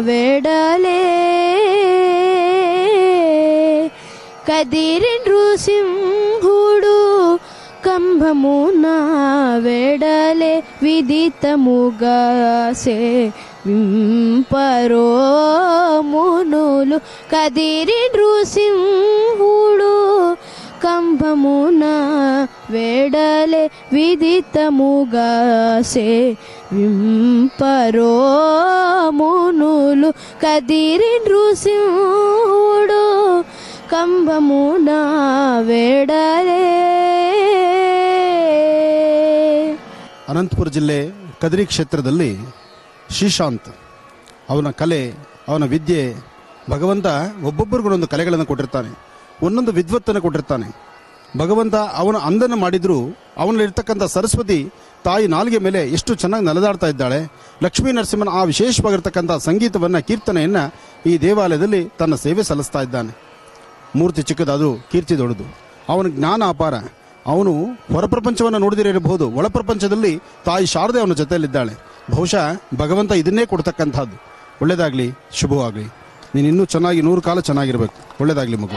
వెడలే కదిరి నృసింహుడు కంభమున వెడలే విదితముగా సేవింపరో మునులు కదిరి నృసింహుడు కంభమున వెడలే విదితముగా సేవింపరో మునులు కదిరి నృసింహుడు కంభమున వెడలే. ಅನಂತಪುರ ಜಿಲ್ಲೆ ಕದಿರಿ ಕ್ಷೇತ್ರದಲ್ಲಿ ಶ್ರೀಶಾಂತ್ ಅವನ ಕಲೆ, ಅವನ ವಿದ್ಯೆ, ಭಗವಂತ ಒಬ್ಬೊಬ್ಬರಿಗೊಂದೊಂದು ಕಲೆಗಳನ್ನು ಕೊಟ್ಟಿರ್ತಾನೆ, ಒಂದೊಂದು ವಿದ್ವತ್ತನ್ನು ಕೊಟ್ಟಿರ್ತಾನೆ. ಭಗವಂತ ಅವನ ಅಂದನ್ನು ಮಾಡಿದ್ರು ಅವನಲ್ಲಿರ್ತಕ್ಕಂಥ ಸರಸ್ವತಿ ತಾಯಿ ನಾಲಿಗೆ ಮೇಲೆ ಎಷ್ಟು ಚೆನ್ನಾಗಿ ನಲಿದಾಡ್ತಾ ಇದ್ದಾಳೆ. ಲಕ್ಷ್ಮೀ ನರಸಿಂಹನ ಆ ವಿಶೇಷವಾಗಿರ್ತಕ್ಕಂಥ ಸಂಗೀತವನ್ನು, ಕೀರ್ತನೆಯನ್ನು ಈ ದೇವಾಲಯದಲ್ಲಿ ತನ್ನ ಸೇವೆ ಸಲ್ಲಿಸ್ತಾ ಇದ್ದಾನೆ. ಮೂರ್ತಿ ಚಿಕ್ಕದಾದರೂ ಕೀರ್ತಿ ದೊಡ್ಡದು. ಅವನ ಜ್ಞಾನ ಅಪಾರ. ಅವನು ಹೊರಪ್ರಪಂಚವನ್ನು ನೋಡಿದಿರಬಹುದು, ಒಳಪ್ರಪಂಚದಲ್ಲಿ ತಾಯಿ ಶಾರದೆ ಅವನ ಜೊತೆಯಲ್ಲಿದ್ದಾಳೆ. ಬಹುಶಃ ಭಗವಂತ ಇದನ್ನೇ ಕೊಡ್ತಕ್ಕಂಥದ್ದು. ಒಳ್ಳೆಯದಾಗಲಿ, ಶುಭವಾಗಲಿ. ನೀನು ಇನ್ನೂ ಚೆನ್ನಾಗಿ 100 ಕಾಲ ಚೆನ್ನಾಗಿರ್ಬೇಕು. ಒಳ್ಳೇದಾಗಲಿ ಮಗು.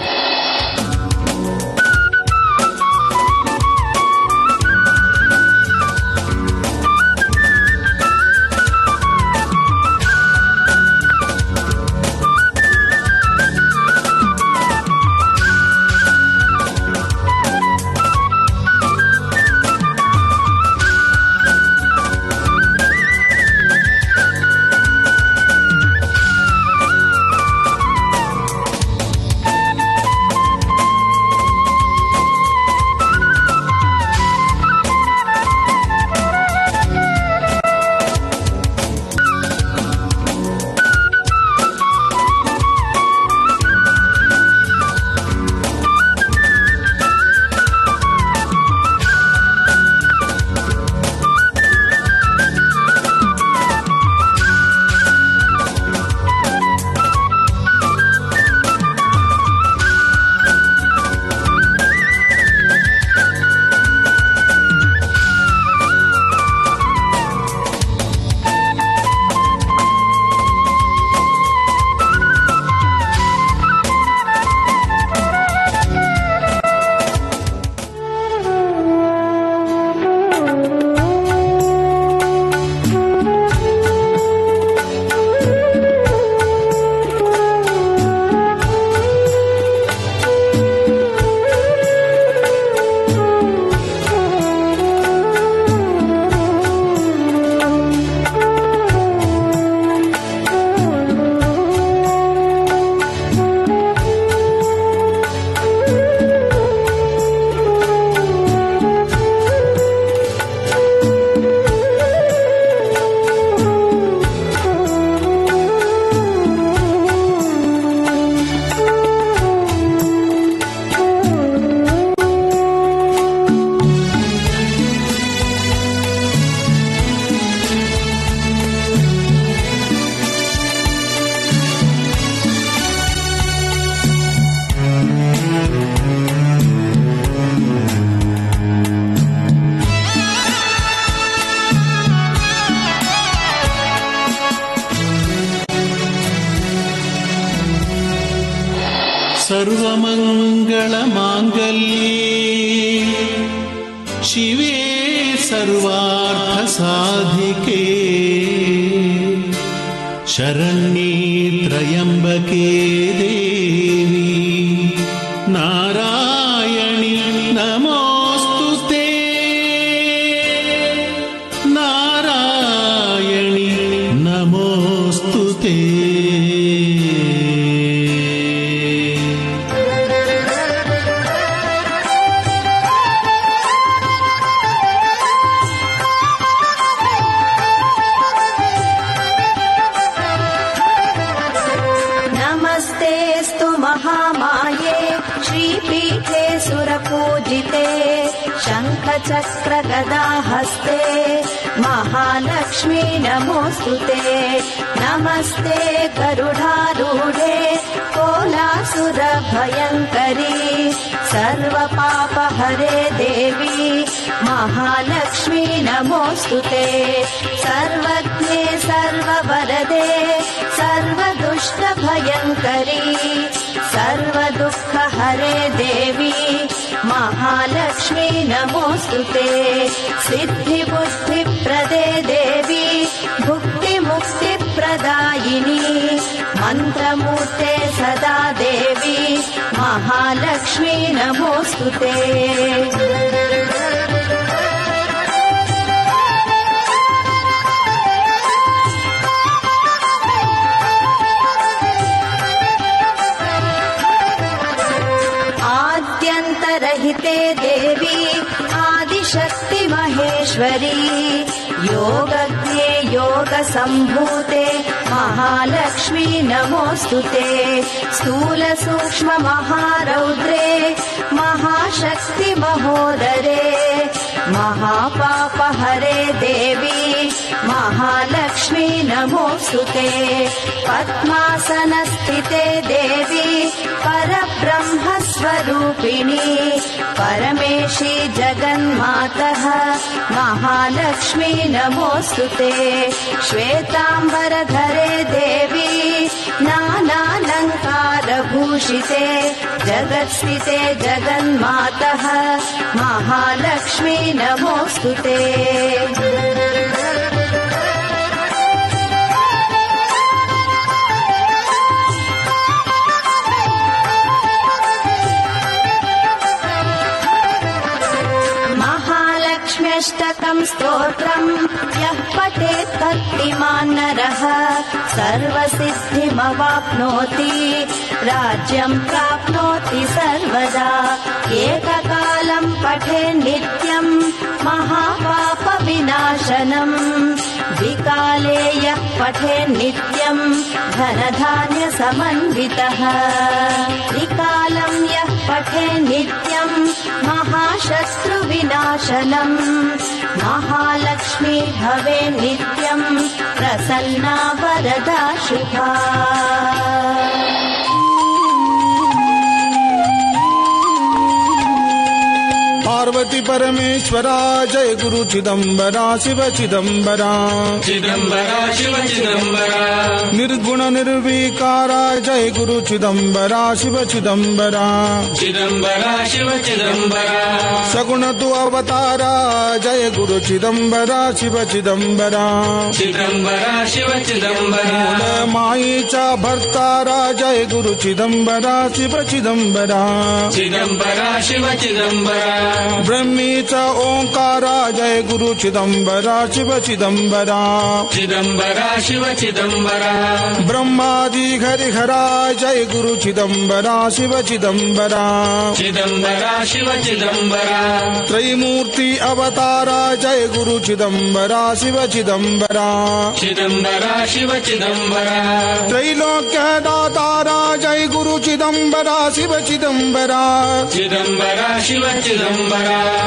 सर्वमङ्गलमाङ्गल्ये शिवे सर्वार्थसाधिके शरण्ये त्र्यम्बके देवी नारायणि नमोऽस्तुते नारायणि नमोऽस्तुते। नमस्तेऽस्तु महामाये श्रीपीठे सुरपूजिते शङ्खचक्रगदाहस्ते महालक्ष्मी नमोऽस्तुते। नमस्ते गरुडारूढे कोलासुरभयङ्करी सर्वपापहरे देवी महालक्ष्मी नमोऽस्तुते। सर्वज्ञे सर्ववरदे सर्वदुष्टभयङ्करी सर्वदुःखहरे देवी महालक्ष्मी नमोऽस्तुते। सिद्धिबुद्धिप्रदे देवी भुक्तिमुक्तिप्रदायिनी मन्त्रमूर्ते सदा देवी महालक्ष्मी नमोऽस्तुते। आद्यन्तरहिते देवी आदिशक्ति महेश्वरी योगज्ञे योगसम्भूते महालक्ष्मी नमोऽस्तुते। स्थूलसूक्ष्म महारौद्रे महाशक्ति महोदरे महापापहरे देवी महालक्ष्मी नमोऽस्तुते। पद्मासनस्थिते देवी परब्रह्मस्वरूपिणी परमेशी जगन्मातः महालक्ष्मी नमोऽस्तुते। श्वेताम्बरधरे देवी नाना जगद्भूषिते जगत्स्थिते जगन्मातः महालक्ष्मी नमोऽस्तु ते। महालक्ष्म्यष्टकं स्तोत्रम् यः पठेत् भक्तिमान् नरः सर्वसिद्धिमवाप्नोति राज्यं प्राप्नोति सर्वदा। एककालं पठेत् नित्यं महापापविनाशनम् द्विकाले यः पठेत् नित्यं धनधान्यसमन्वितः। त्रिकालं यः पठेत् नित्यं महाशत्रुविनाशनम् महालक्ष्मी भवे नित्यं प्रसन्ना वरदा शुभा। पार्वती परमेश्वरा जय गुरु चिदंबरा शिव चिदंबरा चिदंबरा शिव चिदंबरा निर्गुण निर्विकारा जय गुरु चिदंबरा शिव चिदंबरा चिदंबरा शिव चिदंबरा सगुण तु अवतारा जय गुरु चिदंबरा शिव चिदंबरा चिदंबरा शिव चिदंबरा माईचा भर्तारा जय गुरु चिदंबरा शिव चिदंबरा चिदंबरा शिव चिदंबरा ब्रह्मीचा ओंकारा जय गुरु चिदंबरा शिव चिदंबरा चिदंबरा शिव चिदंबरा ब्रह्मादि हरिहरा जय गुरु चिदंबरा शिव चिदंबरा चिदंबरा शिव चिदंबरा त्रैमूर्ति अवतारा जय गुरु चिदंबरा शिव चिदंबरा चिदंबरा शिव चिदंबरा त्रैलोक्य दातारा जय गुरु चिदंबरा शिव चिदंबरा चिदंबरा शिव चिदंबरा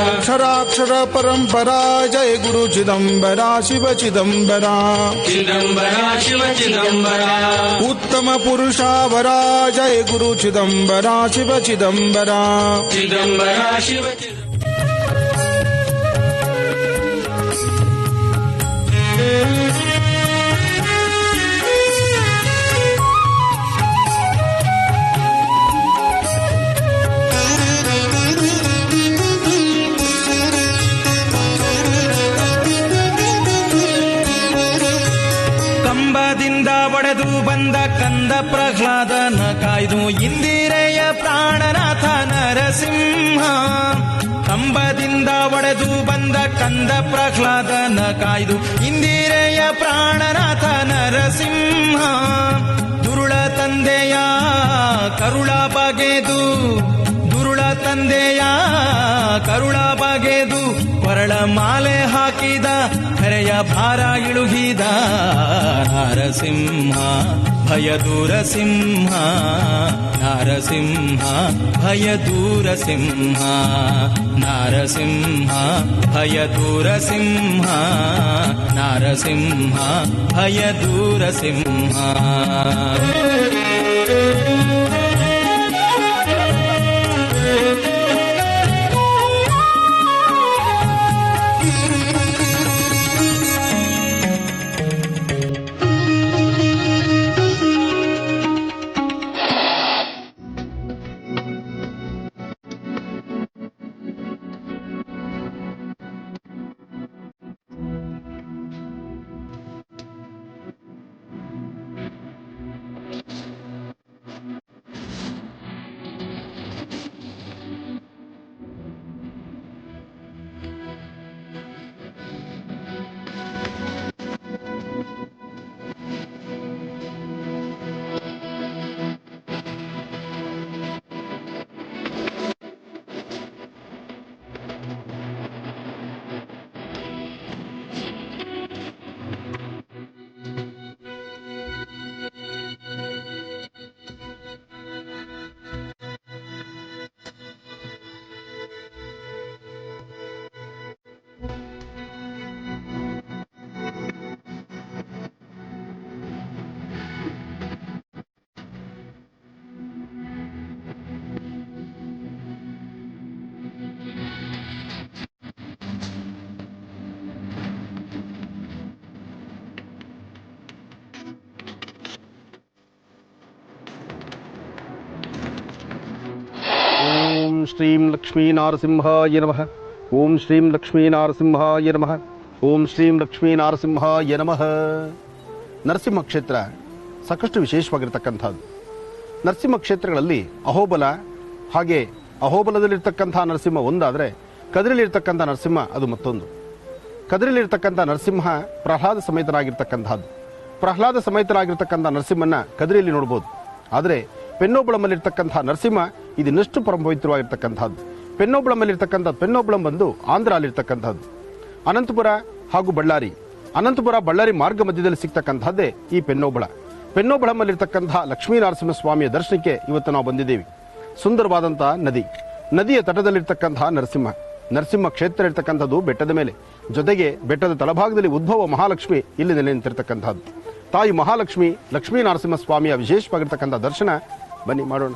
अक्षराक्षर परंपरा जय गुरु चिदंबरा शिव चिदंबरा चिदंबरा शिव चिदंबरा उत्तम पुरुषावरा जय गुरु चिदंबरा शिव चिदंबरा चिदंबरा शिव ಕಂಬದಿಂದ ಒಡೆದು ಬಂದ ಕಂದ ಪ್ರಹ್ಲಾದನ ಕಾಯ್ದು ಇಂದಿರೆಯ ಪ್ರಾಣನಾಥ ನರಸಿಂಹ. ಕಂಬದಿಂದ ಒಡೆದು ಬಂದ ಕಂದ ಪ್ರಹ್ಲಾದನ ಕಾಯ್ದು ಇಂದಿರೆಯ ಪ್ರಾಣನಾಥ ನರಸಿಂಹ. ದುರುಳ ತಂದೆಯ ಕರುಳ ಬಗೆದು ದುರುಳ ತಂದೆಯ ಕರುಳ ಬಗೆದು ಕೊರಳ ಮಾಲೆ ಹಾಕಿದ ಹರೆಯ ಭಾರ ಇಳುಹಿದ ನರಸಿಂಹ ಭಯ ದೂರ ಸಿಂಹ. ನರಸಿಂಹ ಭಯ ದೂರ ಸಿಂಹ. ನರಸಿಂಹ ಭಯ ದೂರ ಸಿಂಹ. ನರಸಿಂಹ ಭಯ ದೂರ ಸಿಂಹ. ಶ್ರೀಂ ಲಕ್ಷ್ಮೀನಾರಸಿಂಹಾಯ ನಮಃ. ಓಂ ಶ್ರೀಂ ಲಕ್ಷ್ಮೀನಾರಸಿಂಹಾಯ ನಮಃ. ಓಂ ಶ್ರೀಂ ಲಕ್ಷ್ಮೀನಾರಸಿಂಹಾಯ ನಮಃ. ನರಸಿಂಹ ಕ್ಷೇತ್ರ ಸಾಕಷ್ಟು ವಿಶೇಷವಾಗಿರ್ತಕ್ಕಂಥದ್ದು. ನರಸಿಂಹ ಕ್ಷೇತ್ರಗಳಲ್ಲಿ ಅಹೋಬಲ, ಹಾಗೆ ಅಹೋಬಲದಲ್ಲಿರ್ತಕ್ಕಂಥ ನರಸಿಂಹ ಒಂದಾದರೆ ಕದಿರಲಿರ್ತಕ್ಕಂಥ ನರಸಿಂಹ ಅದು ಮತ್ತೊಂದು. ಕದಿರಲಿರ್ತಕ್ಕಂಥ ನರಸಿಂಹ ಪ್ರಹ್ಲಾದ ಸಮೇತರಾಗಿರ್ತಕ್ಕಂಥದ್ದು. ಪ್ರಹ್ಲಾದ ಸಮೇತರಾಗಿರ್ತಕ್ಕಂಥ ನರಸಿಂಹನ ಕದಿರಿಯಲ್ಲಿ ನೋಡ್ಬೋದು. ಆದರೆ ಪೆನ್ನೋಬಳಂಬಲ್ಲಿರ್ತಕ್ಕಂಥ ನರಸಿಂಹ ಇದನ್ನಷ್ಟು ಪರಮಪವಿತ್ರವಾಗಿರ್ತಕ್ಕಂಥದ್ದು. ಪೆನ್ನೋಬಳಂಬಲ್ಲಿರ್ತಕ್ಕಂಥ ಪೆನ್ನೋಬಳಂ ಬಂದು ಆಂಧ್ರ ಅಲ್ಲಿರ್ತಕ್ಕಂಥದ್ದು. ಅನಂತಪುರ ಹಾಗೂ ಬಳ್ಳಾರಿ, ಅನಂತಪುರ ಬಳ್ಳಾರಿ ಮಾರ್ಗ ಮಧ್ಯದಲ್ಲಿ ಸಿಗ್ತಕ್ಕಂಥದ್ದೇ ಈ ಪೆನ್ನೋಬಳ. ಪೆನ್ನೋಬಳಂಬಲ್ಲಿರ್ತಕ್ಕಂಥ ಲಕ್ಷ್ಮೀನರಸಿಂಹ ಸ್ವಾಮಿಯ ದರ್ಶನಕ್ಕೆ ಇವತ್ತು ನಾವು ಬಂದಿದ್ದೇವೆ. ಸುಂದರವಾದಂತಹ ನದಿಯ ತಟದಲ್ಲಿರ್ತಕ್ಕಂತಹ ನರಸಿಂಹ ಕ್ಷೇತ್ರ ಇರ್ತಕ್ಕಂಥದ್ದು ಬೆಟ್ಟದ ಮೇಲೆ, ಜೊತೆಗೆ ಬೆಟ್ಟದ ತಳಭಾಗದಲ್ಲಿ ಉದ್ಭವ ಮಹಾಲಕ್ಷ್ಮಿ ಇಲ್ಲಿ ನೆಲೆ ನಿಂತಿರ್ತಕ್ಕಂಥದ್ದು. ತಾಯಿ ಮಹಾಲಕ್ಷ್ಮಿ ಲಕ್ಷ್ಮೀನರಸಿಂಹ ಸ್ವಾಮಿಯ ವಿಶೇಷವಾಗಿರ್ತಕ್ಕಂಥ ದರ್ಶನ ಬನ್ನಿ ಮಾಡೋಣ.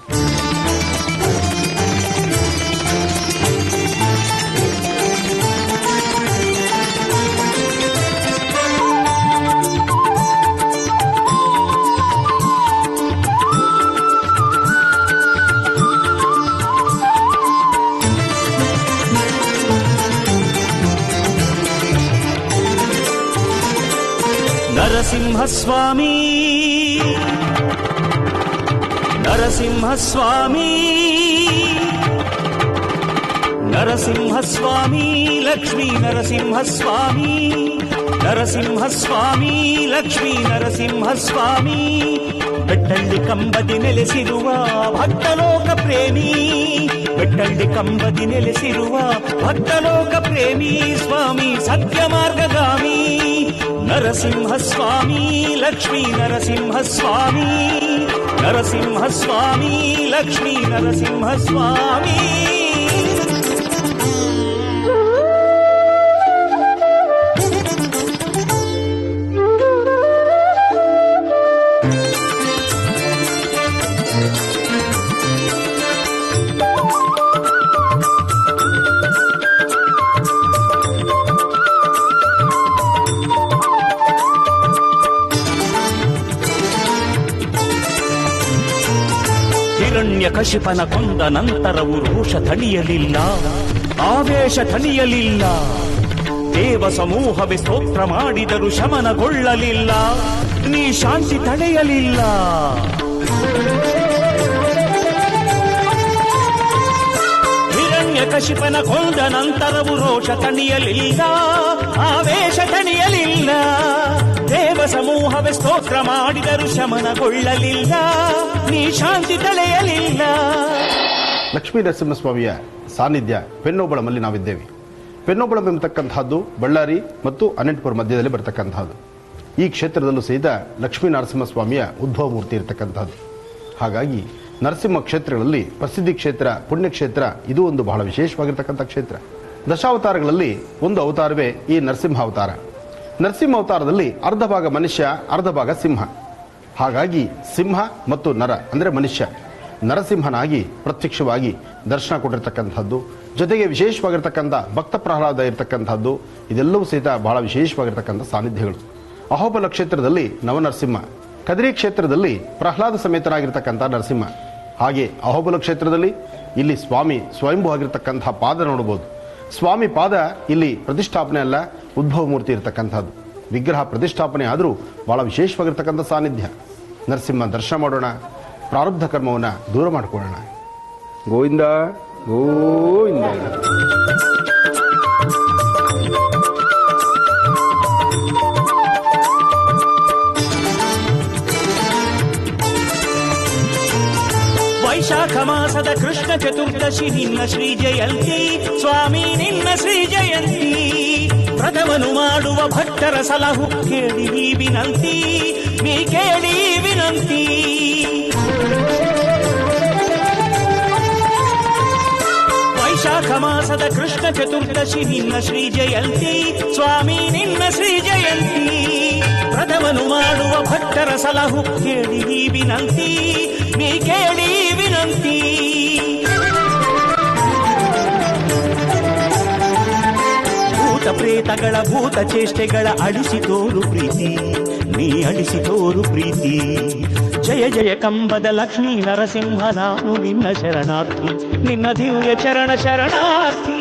ನರಸಿಂಹಸ್ವಾಮಿ ನರಸಿಂಹಸ್ವಾಮಿ ನರಸಿಂಹಸ್ವಾಮಿ ಲಕ್ಷ್ಮೀ ನರಸಿಂಹಸ್ವಾಮಿ ನರಸಿಂಹಸ್ವಾಮಿ ಲಕ್ಷ್ಮೀ ನರಸಿಂಹಸ್ವಾಮಿ ಬೆಟ್ಟಳ್ಳಿ ಕಂಬದಿ ನೆಲೆಸಿರುವ ಭಕ್ತಲೋಕ ಪ್ರೇಮಿ ಬೆಟ್ಟಳ್ಳಿ ಕಂಬದಿ ನೆಲೆಸಿರುವ ಭಕ್ತಲೋಕ ಪ್ರೇಮಿ ಸ್ವಾಮಿ ಸತ್ಯ ಮಾರ್ಗಗಾಮಿ ನರಸಿಂಹಸ್ವಾಮಿ ಲಕ್ಷ್ಮೀ ನರಸಿಂಹಸ್ವಾಮಿ ನರಸಿಂಹಸ್ವಾಮಿ ಲಕ್ಷ್ಮೀ ನರಸಿಂಹಸ್ವಾಮಿ ಹಿರಣ್ಯಕಶಿಪನ ಕೊಂದ ನಂತರವು ರೋಷ ತಣಿಯಲಿಲ್ಲ, ಆವೇಶ ತಣಿಯಲಿಲ್ಲ. ದೇವ ಸಮೂಹವೇ ಸ್ತೋತ್ರ ಮಾಡಿದರೂ ಶಮನಗೊಳ್ಳಲಿಲ್ಲ, ನೀ ಶಾಂತಿ ತಡೆಯಲಿಲ್ಲ. ಹಿರಣ್ಯಕಶಿಪನ ಕೊಂದ ನಂತರವು ರೋಷ ತಣಿಯಲಿಲ್ಲ, ಆವೇಶ ತಣಿಯಲಿಲ್ಲ. ದೇವ ಸಮೂಹವೇ ಸ್ತೋತ್ರ ಮಾಡಿದರೂ ಶಮನಗೊಳ್ಳಲಿಲ್ಲ, ನೀ ಶಾಂತಿ ತಳೆಯಲಿಲ್ಲ. ಲಕ್ಷ್ಮೀ ನರಸಿಂಹಸ್ವಾಮಿಯ ಸಾನ್ನಿಧ್ಯ ಪೆನ್ನೋಬಳಂನಲ್ಲಿ ನಾವಿದ್ದೇವೆ. ಪೆನ್ನೋಬಳಂ ಎಂಬತಕ್ಕಂಥದ್ದು ಬಳ್ಳಾರಿ ಮತ್ತು ಅನಂತಪುರ ಮಧ್ಯದಲ್ಲಿ ಬರತಕ್ಕಂಥದ್ದು. ಈ ಕ್ಷೇತ್ರದಲ್ಲೂ ಸಹಿತ ಲಕ್ಷ್ಮೀ ನರಸಿಂಹಸ್ವಾಮಿಯ ಉದ್ಭವ ಮೂರ್ತಿ ಇರತಕ್ಕಂಥದ್ದು. ಹಾಗಾಗಿ ನರಸಿಂಹ ಕ್ಷೇತ್ರಗಳಲ್ಲಿ ಪ್ರಸಿದ್ಧಿ ಕ್ಷೇತ್ರ, ಪುಣ್ಯಕ್ಷೇತ್ರ, ಇದು ಒಂದು ಬಹಳ ವಿಶೇಷವಾಗಿರ್ತಕ್ಕಂಥ ಕ್ಷೇತ್ರ. ದಶಾವತಾರಗಳಲ್ಲಿ ಒಂದು ಅವತಾರವೇ ಈ ನರಸಿಂಹ ಅವತಾರ. ನರಸಿಂಹ ಅವತಾರದಲ್ಲಿ ಅರ್ಧ ಭಾಗ ಮನುಷ್ಯ, ಅರ್ಧ ಭಾಗ ಸಿಂಹ. ಹಾಗಾಗಿ ಸಿಂಹ ಮತ್ತು ನರ ಅಂದರೆ ಮನುಷ್ಯ ನರಸಿಂಹನಾಗಿ ಪ್ರತ್ಯಕ್ಷವಾಗಿ ದರ್ಶನ ಕೊಟ್ಟಿರ್ತಕ್ಕಂಥದ್ದು, ಜೊತೆಗೆ ವಿಶೇಷವಾಗಿರ್ತಕ್ಕಂಥ ಭಕ್ತ ಪ್ರಹ್ಲಾದ ಇರತಕ್ಕಂಥದ್ದು, ಇದೆಲ್ಲವೂ ಸಹಿತ ಬಹಳ ವಿಶೇಷವಾಗಿರ್ತಕ್ಕಂಥ ಸಾನ್ನಿಧ್ಯಗಳು. ಅಹೋಬಲ ಕ್ಷೇತ್ರದಲ್ಲಿ ನವನರಸಿಂಹ, ಕದಿರಿ ಕ್ಷೇತ್ರದಲ್ಲಿ ಪ್ರಹ್ಲಾದ ಸಮೇತನಾಗಿರ್ತಕ್ಕಂಥ ನರಸಿಂಹ. ಹಾಗೆ ಅಹೋಬಲ ಕ್ಷೇತ್ರದಲ್ಲಿ ಇಲ್ಲಿ ಸ್ವಾಮಿ ಸ್ವಯಂಭೂ ಆಗಿರ್ತಕ್ಕಂಥ ಪಾದ ನೋಡಬಹುದು. ಸ್ವಾಮಿ ಪಾದ ಇಲ್ಲಿ ಪ್ರತಿಷ್ಠಾಪನೆ ಅಲ್ಲ, ಉದ್ಭವ ಮೂರ್ತಿ ಇರತಕ್ಕಂಥದ್ದು. ವಿಗ್ರಹ ಪ್ರತಿಷ್ಠಾಪನೆ ಆದರೂ ಬಹಳ ವಿಶೇಷವಾಗಿರ್ತಕ್ಕಂಥ ಸಾನ್ನಿಧ್ಯ. ನರಸಿಂಹ ದರ್ಶನ ಮಾಡೋಣ, ಪ್ರಾರಬ್ಧ ಕರ್ಮವನ್ನು ದೂರ ಮಾಡಿಕೊಳ್ಳೋಣ. ಗೋವಿಂದ ಗೋವಿಂದ. ವೈಶಾಖ ಮಾಸದ ಕೃಷ್ಣ ಚತುರ್ದಶಿ ನಿನ್ನ ಶ್ರೀ ಜಯಂತಿ ಸ್ವಾಮಿ, ನಿನ್ನ ಶ್ರೀ ಜಯಂತಿ. ವ್ರತವನ್ನು ಮಾಡುವ ಭಕ್ತರ ಸಲಹು ಕೇಳಿ ವಿನಂತಿ, ನೀ ಕೇಳಿ ವಿನಂತಿ. ವೈಶಾಖ ಮಾಸದ ಕೃಷ್ಣ ಚತುರ್ದಶಿ ನಿನ್ನ ಶ್ರೀ ಜಯಂತಿ ಸ್ವಾಮಿ, ನಿನ್ನ ಶ್ರೀ ಜಯಂತಿ. ವ್ರತವನ್ನು ಮಾಡುವ ಭಕ್ತರ ಸಲಹು ಕೇಳಿ ವಿನಂತಿ, ನೀ ಕೇಳಿ ವಿನಂತಿ. ಭೂತ ಪ್ರೇತಗಳ ಭೂತ ಚೇಷ್ಟೆಗಳ ಅಳಿಸಿ ತೋರು ಪ್ರೀತಿ, ನೀ ಅಳಿಸಿ ತೋರು ಪ್ರೀತಿ. ಜಯ ಜಯ ಕಂಬದ ಲಕ್ಷ್ಮೀ ನರಸಿಂಹ ನಾನು ನಿನ್ನ ಶರಣಾರ್ಥಿ, ನಿನ್ನ ದಿವ್ಯ ಚರಣ ಶರಣಾರ್ಥಿ.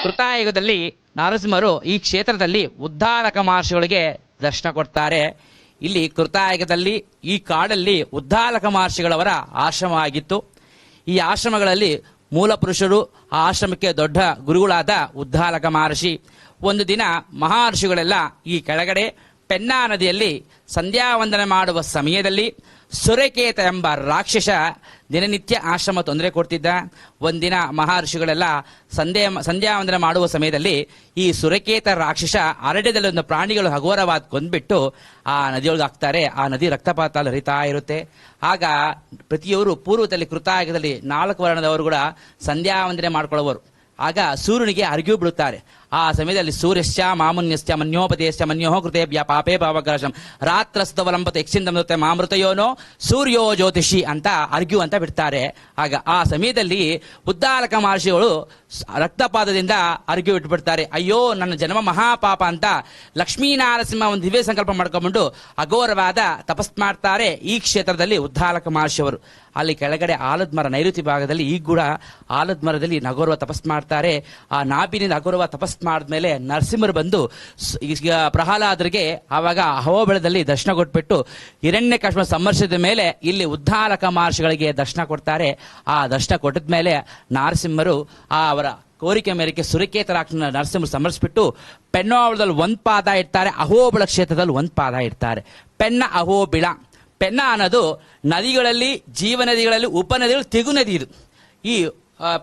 ಕೃತಾಯುಗದಲ್ಲಿ ನರಸಿಂಹರು ಈ ಕ್ಷೇತ್ರದಲ್ಲಿ ಉದ್ಧಾರಕ ಮಹರ್ಷಿಗಳಿಗೆ ದರ್ಶನ ಕೊಡ್ತಾರೆ. ಇಲ್ಲಿ ಕೃತಾಯುಗದಲ್ಲಿ ಈ ಕಾಡಲ್ಲಿ ಉದ್ಧಾರಕ ಮಹರ್ಷಿಗಳವರ ಆಶ್ರಮ ಆಗಿತ್ತು. ಈ ಆಶ್ರಮಗಳಲ್ಲಿ ಮೂಲ ಪುರುಷರು, ಆ ಆಶ್ರಮಕ್ಕೆ ದೊಡ್ಡ ಗುರುಗಳಾದ ಉದ್ಧಾರಕ ಮಹರ್ಷಿ. ಒಂದು ದಿನ ಮಹರ್ಷಿಗಳೆಲ್ಲ ಈ ಕೆಳಗಡೆ ಪೆನ್ನಾ ನದಿಯಲ್ಲಿ ಸಂಧ್ಯಾವಂದನೆ ಮಾಡುವ ಸಮಯದಲ್ಲಿ ಸುರಕೇತ ಎಂಬ ರಾಕ್ಷಸ ದಿನನಿತ್ಯ ಆಶ್ರಮ ತೊಂದರೆ ಕೊಡ್ತಿದ್ದ. ಒಂದಿನ ಮಹರ್ಷಿಗಳೆಲ್ಲ ಸಂಧ್ಯಾವಂದನೆ ಮಾಡುವ ಸಮಯದಲ್ಲಿ ಈ ಸುರಕೇತ ರಾಕ್ಷಸ ಅರಣ್ಯದಲ್ಲಿ ಒಂದು ಪ್ರಾಣಿಗಳು ಹಘೋರವಾದ ಕೊಂದ್ಬಿಟ್ಟು ಆ ನದಿಯೊಳಗೆ ಹಾಕ್ತಾರೆ. ಆ ನದಿ ರಕ್ತಪಾತ ಹರಿತಾ ಇರುತ್ತೆ. ಆಗ ಪ್ರತಿಯೊಬ್ಬರು ಪೂರ್ವದಲ್ಲಿ ಕೃತಾಯುಗದಲ್ಲಿ 4 ವರ್ಣದವರು ಕೂಡ ಸಂಧ್ಯಾವಂದನೆ ಮಾಡ್ಕೊಳ್ಳೋರು. ಆಗ ಸೂರ್ಯನಿಗೆ ಅರ್ಘ್ಯ ಬಿಡುತ್ತಾರೆ. ಆ ಸಮಯದಲ್ಲಿ ಸೂರ್ಯಶ್ಚ ಮಾಮುನ್ಯಶ್ಚ ಮನ್ಯೋಪದೇಶ್ಚ ಮನ್ಯೋ ಕೃತೇಭ್ಯ ಪಾಪೇ ಭಾವಗ್ರಶಂ ರಾತ್ರಸ್ತವಲಂಬತ ಯಕ್ಷಿಂದ ಮಾಮೃತಯೋನೋ ಸೂರ್ಯೋ ಜ್ಯೋತಿಷಿ ಅಂತ ಅರ್ಘ್ಯ ಅಂತ ಬಿಡ್ತಾರೆ. ಆಗ ಆ ಸಮಯದಲ್ಲಿ ಉದ್ಧಾರಕ ಮಹರ್ಷಿಗಳು ರಕ್ತಪಾತದಿಂದ ಅರ್ಘ್ಯ ಬಿಟ್ಬಿಡ್ತಾರೆ. ಅಯ್ಯೋ ನನ್ನ ಜನ್ಮ ಮಹಾಪಾಪ ಅಂತ ಲಕ್ಷ್ಮೀನಾರಸಿಂಹ ಒಂದು ದಿವ್ಯ ಸಂಕಲ್ಪ ಮಾಡ್ಕೊಂಡ್ಬಿಟ್ಟು ಅಘೋರವಾದ ತಪಸ್ ಮಾಡ್ತಾರೆ ಈ ಕ್ಷೇತ್ರದಲ್ಲಿ ಉದ್ಧಾರಕ ಮಹರ್ಷಿಯವರು. ಅಲ್ಲಿ ಕೆಳಗಡೆ ಆಲದ ಮರ ನೈಋತಿ ಭಾಗದಲ್ಲಿ ಈಗ ಕೂಡ ಆಲದ ಮರದಲ್ಲಿ ಅಘೋರವ ತಪಸ್ ಮಾಡ್ತಾರೆ. ಆ ನಾಭಿನಿಂದ ಅಘೋರವ ತಪಸ್ ಮಾಡಿದ್ಮೇಲೆ ನರಸಿಂಹರು ಬಂದು ಈಗ ಪ್ರಹ್ಲಾದರಿಗೆ ಆವಾಗ ಹವಬೆಳದಲ್ಲಿ ದರ್ಶನ ಕೊಟ್ಬಿಟ್ಟು ಹಿರಣ್ಯಕಶ್ಯಪ ಸಂಹರಿಸಿದ ಮೇಲೆ ಇಲ್ಲಿ ಉದ್ಧಾರಕ ಮಹರ್ಷಿಗಳಿಗೆ ದರ್ಶನ ಕೊಡ್ತಾರೆ. ಆ ದರ್ಶನ ಕೊಟ್ಟಿದ ಮೇಲೆ ನರಸಿಂಹರು ಅವರ ಕೋರಿಕೆ ಮೇರೆಗೆ ಸುರಕೇತ ರಾಕ್ಷಸನ ನರಸಿಂಹರು ಸಮರ್ಸಿಬಿಟ್ಟು ಪೆನ್ನಾವಳದಲ್ಲಿ 1 ಪಾದ ಇಡ್ತಾರೆ, ಅಹೋಬಿಳ ಕ್ಷೇತ್ರದಲ್ಲಿ 1 ಪಾದ ಇಡ್ತಾರೆ. ಪೆನ್ನ ಅಹೋಬಿಳ. ಪೆನ್ನ ಅನ್ನೋದು ನದಿಗಳಲ್ಲಿ, ಜೀವ ನದಿಗಳಲ್ಲಿ ಉಪನದಿಗಳು ತೆಗು ನದಿ. ಇದು ಈ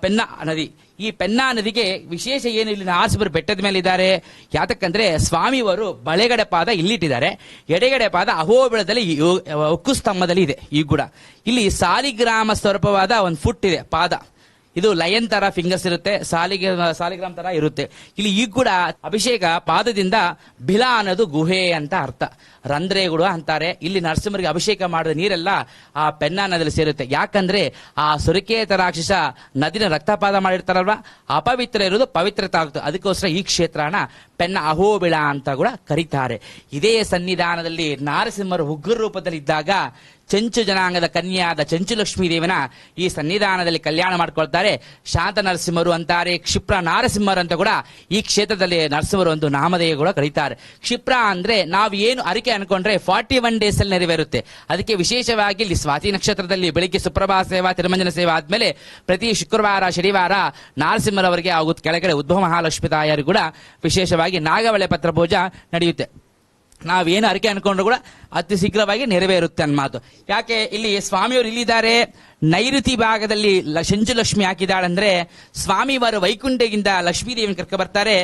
ಪೆನ್ನಾ ನದಿ. ಈ ಪೆನ್ನಾ ನದಿಗೆ ವಿಶೇಷ ಏನು, ಇಲ್ಲಿ ನರಸಿಂಹರು ಬೆಟ್ಟದ ಮೇಲೆ ಇದ್ದಾರೆ. ಯಾತಕ್ಕಂದ್ರೆ ಸ್ವಾಮಿಯವರು ಬಳೆಗಡೆ ಪಾದ ಇಲ್ಲಿಟ್ಟಿದ್ದಾರೆ, ಎಡೆಗಡೆ ಪಾದ ಅಹೋಬಿಳದಲ್ಲಿ ಉಕ್ಕು ಸ್ತಂಭದಲ್ಲಿ ಇದೆ. ಈ ಕೂಡ ಇಲ್ಲಿ ಸಾಲಿಗ್ರಾಮ ಸ್ವರೂಪವಾದ 1 ಫುಟ್ ಇದೆ ಪಾದ. ಇದು ಲಯನ್ ತರ ಫಿಂಗರ್ಸ್ ಇರುತ್ತೆ, ಸಾಲಿಗ್ರಾಮ್ ತರ ಇರುತ್ತೆ. ಇಲ್ಲಿ ಈಗ ಕೂಡ ಅಭಿಷೇಕ ಪಾದದಿಂದ ಬಿಲ ಅನ್ನೋದು ಗುಹೆ ಅಂತ ಅರ್ಥ, ರಂಧ್ರೆಗಳು ಅಂತಾರೆ. ಇಲ್ಲಿ ನರಸಿಂಹರಿಗೆ ಅಭಿಷೇಕ ಮಾಡಿದ ನೀರೆಲ್ಲ ಆ ಪೆನ್ನಾ ನದಿಯಲ್ಲಿ ಸೇರುತ್ತೆ. ಯಾಕಂದ್ರೆ ಆ ಸುರಕೇತ ರಾಕ್ಷಸ ನದಿನ ರಕ್ತಪಾತ ಮಾಡಿರ್ತಾರಲ್ವಾ, ಅಪವಿತ್ರ ಇರೋದು ಪವಿತ್ರತೆ ಆಗುತ್ತೆ. ಅದಕ್ಕೋಸ್ಕರ ಈ ಕ್ಷೇತ್ರನ ಪೆನ್ನ ಅಹೋಬಿಳ ಅಂತ ಕೂಡ ಕರೀತಾರೆ. ಇದೇ ಸನ್ನಿಧಾನದಲ್ಲಿ ನರಸಿಂಹರು ಉಗ್ರ ರೂಪದಲ್ಲಿ ಇದ್ದಾಗ ಚೆಂಚು ಜನಾಂಗದ ಕನ್ಯಾದ ಚೆಂಚು ಲಕ್ಷ್ಮೀ ದೇವಿನ ಈ ಸನ್ನಿಧಾನದಲ್ಲಿ ಕಲ್ಯಾಣ ಮಾಡ್ಕೊಳ್ತಾರೆ. ಶಾಂತ ನರಸಿಂಹರು ಅಂತಾರೆ, ಕ್ಷಿಪ್ರ ನರಸಿಂಹರು ಅಂತ ಕೂಡ ಈ ಕ್ಷೇತ್ರದಲ್ಲಿ ನರಸಿಂಹರು ಒಂದು ನಾಮಧೇಯ ಕೂಡ ಕರೀತಾರೆ. ಕ್ಷಿಪ್ರ ಅಂದ್ರೆ ನಾವು ಏನು ಅರಿಕೆ ಅನ್ಕೊಂಡ್ರೆ 41 ಡೇಸ್ ಅಲ್ಲಿ ನೆರವೇರುತ್ತೆ. ಅದಕ್ಕೆ ವಿಶೇಷವಾಗಿ ಇಲ್ಲಿ ಸ್ವಾತಿ ನಕ್ಷತ್ರದಲ್ಲಿ ಬೆಳಿಗ್ಗೆ ಸುಪ್ರಭಾತ ಸೇವಾ, ತಿರುಮಂಜನ ಸೇವಾ ಆದ್ಮೇಲೆ ಪ್ರತಿ ಶುಕ್ರವಾರ, ಶನಿವಾರ ನರಸಿಂಹರವರಿಗೆ ಆಗುತ್ತೆ. ಕೆಳಗಡೆ ಉದ್ಭವ ಮಹಾಲಕ್ಷ್ಮಿ ತಾಯಿಯರು ಕೂಡ ವಿಶೇಷವಾಗಿ ನಾಗವಳೆ ಪತ್ರ ಪೂಜಾ ನಡೆಯುತ್ತೆ. ನಾವೇನು ಅರಿಕೆ ಅನ್ಕೊಂಡ್ರು ಕೂಡ ಅತಿ ಶೀಘ್ರವಾಗಿ ನೆರವೇರುತ್ತೆ ಅನ್ನೋ ಮಾತು. ಯಾಕೆ ಇಲ್ಲಿ ಸ್ವಾಮಿಯವರು ಇಲ್ಲಿದ್ದಾರೆ, ನೈಋತಿ ಭಾಗದಲ್ಲಿ ಚೆಂಚು ಲಕ್ಷ್ಮಿ ಹಾಕಿದಾಳಂದ್ರೆ ಸ್ವಾಮಿವಾರು ವೈಕುಂಠಗಿಂದ ಲಕ್ಷ್ಮೀದೇವಿನ ಕರ್ಕ ಬರ್ತಾರೆ.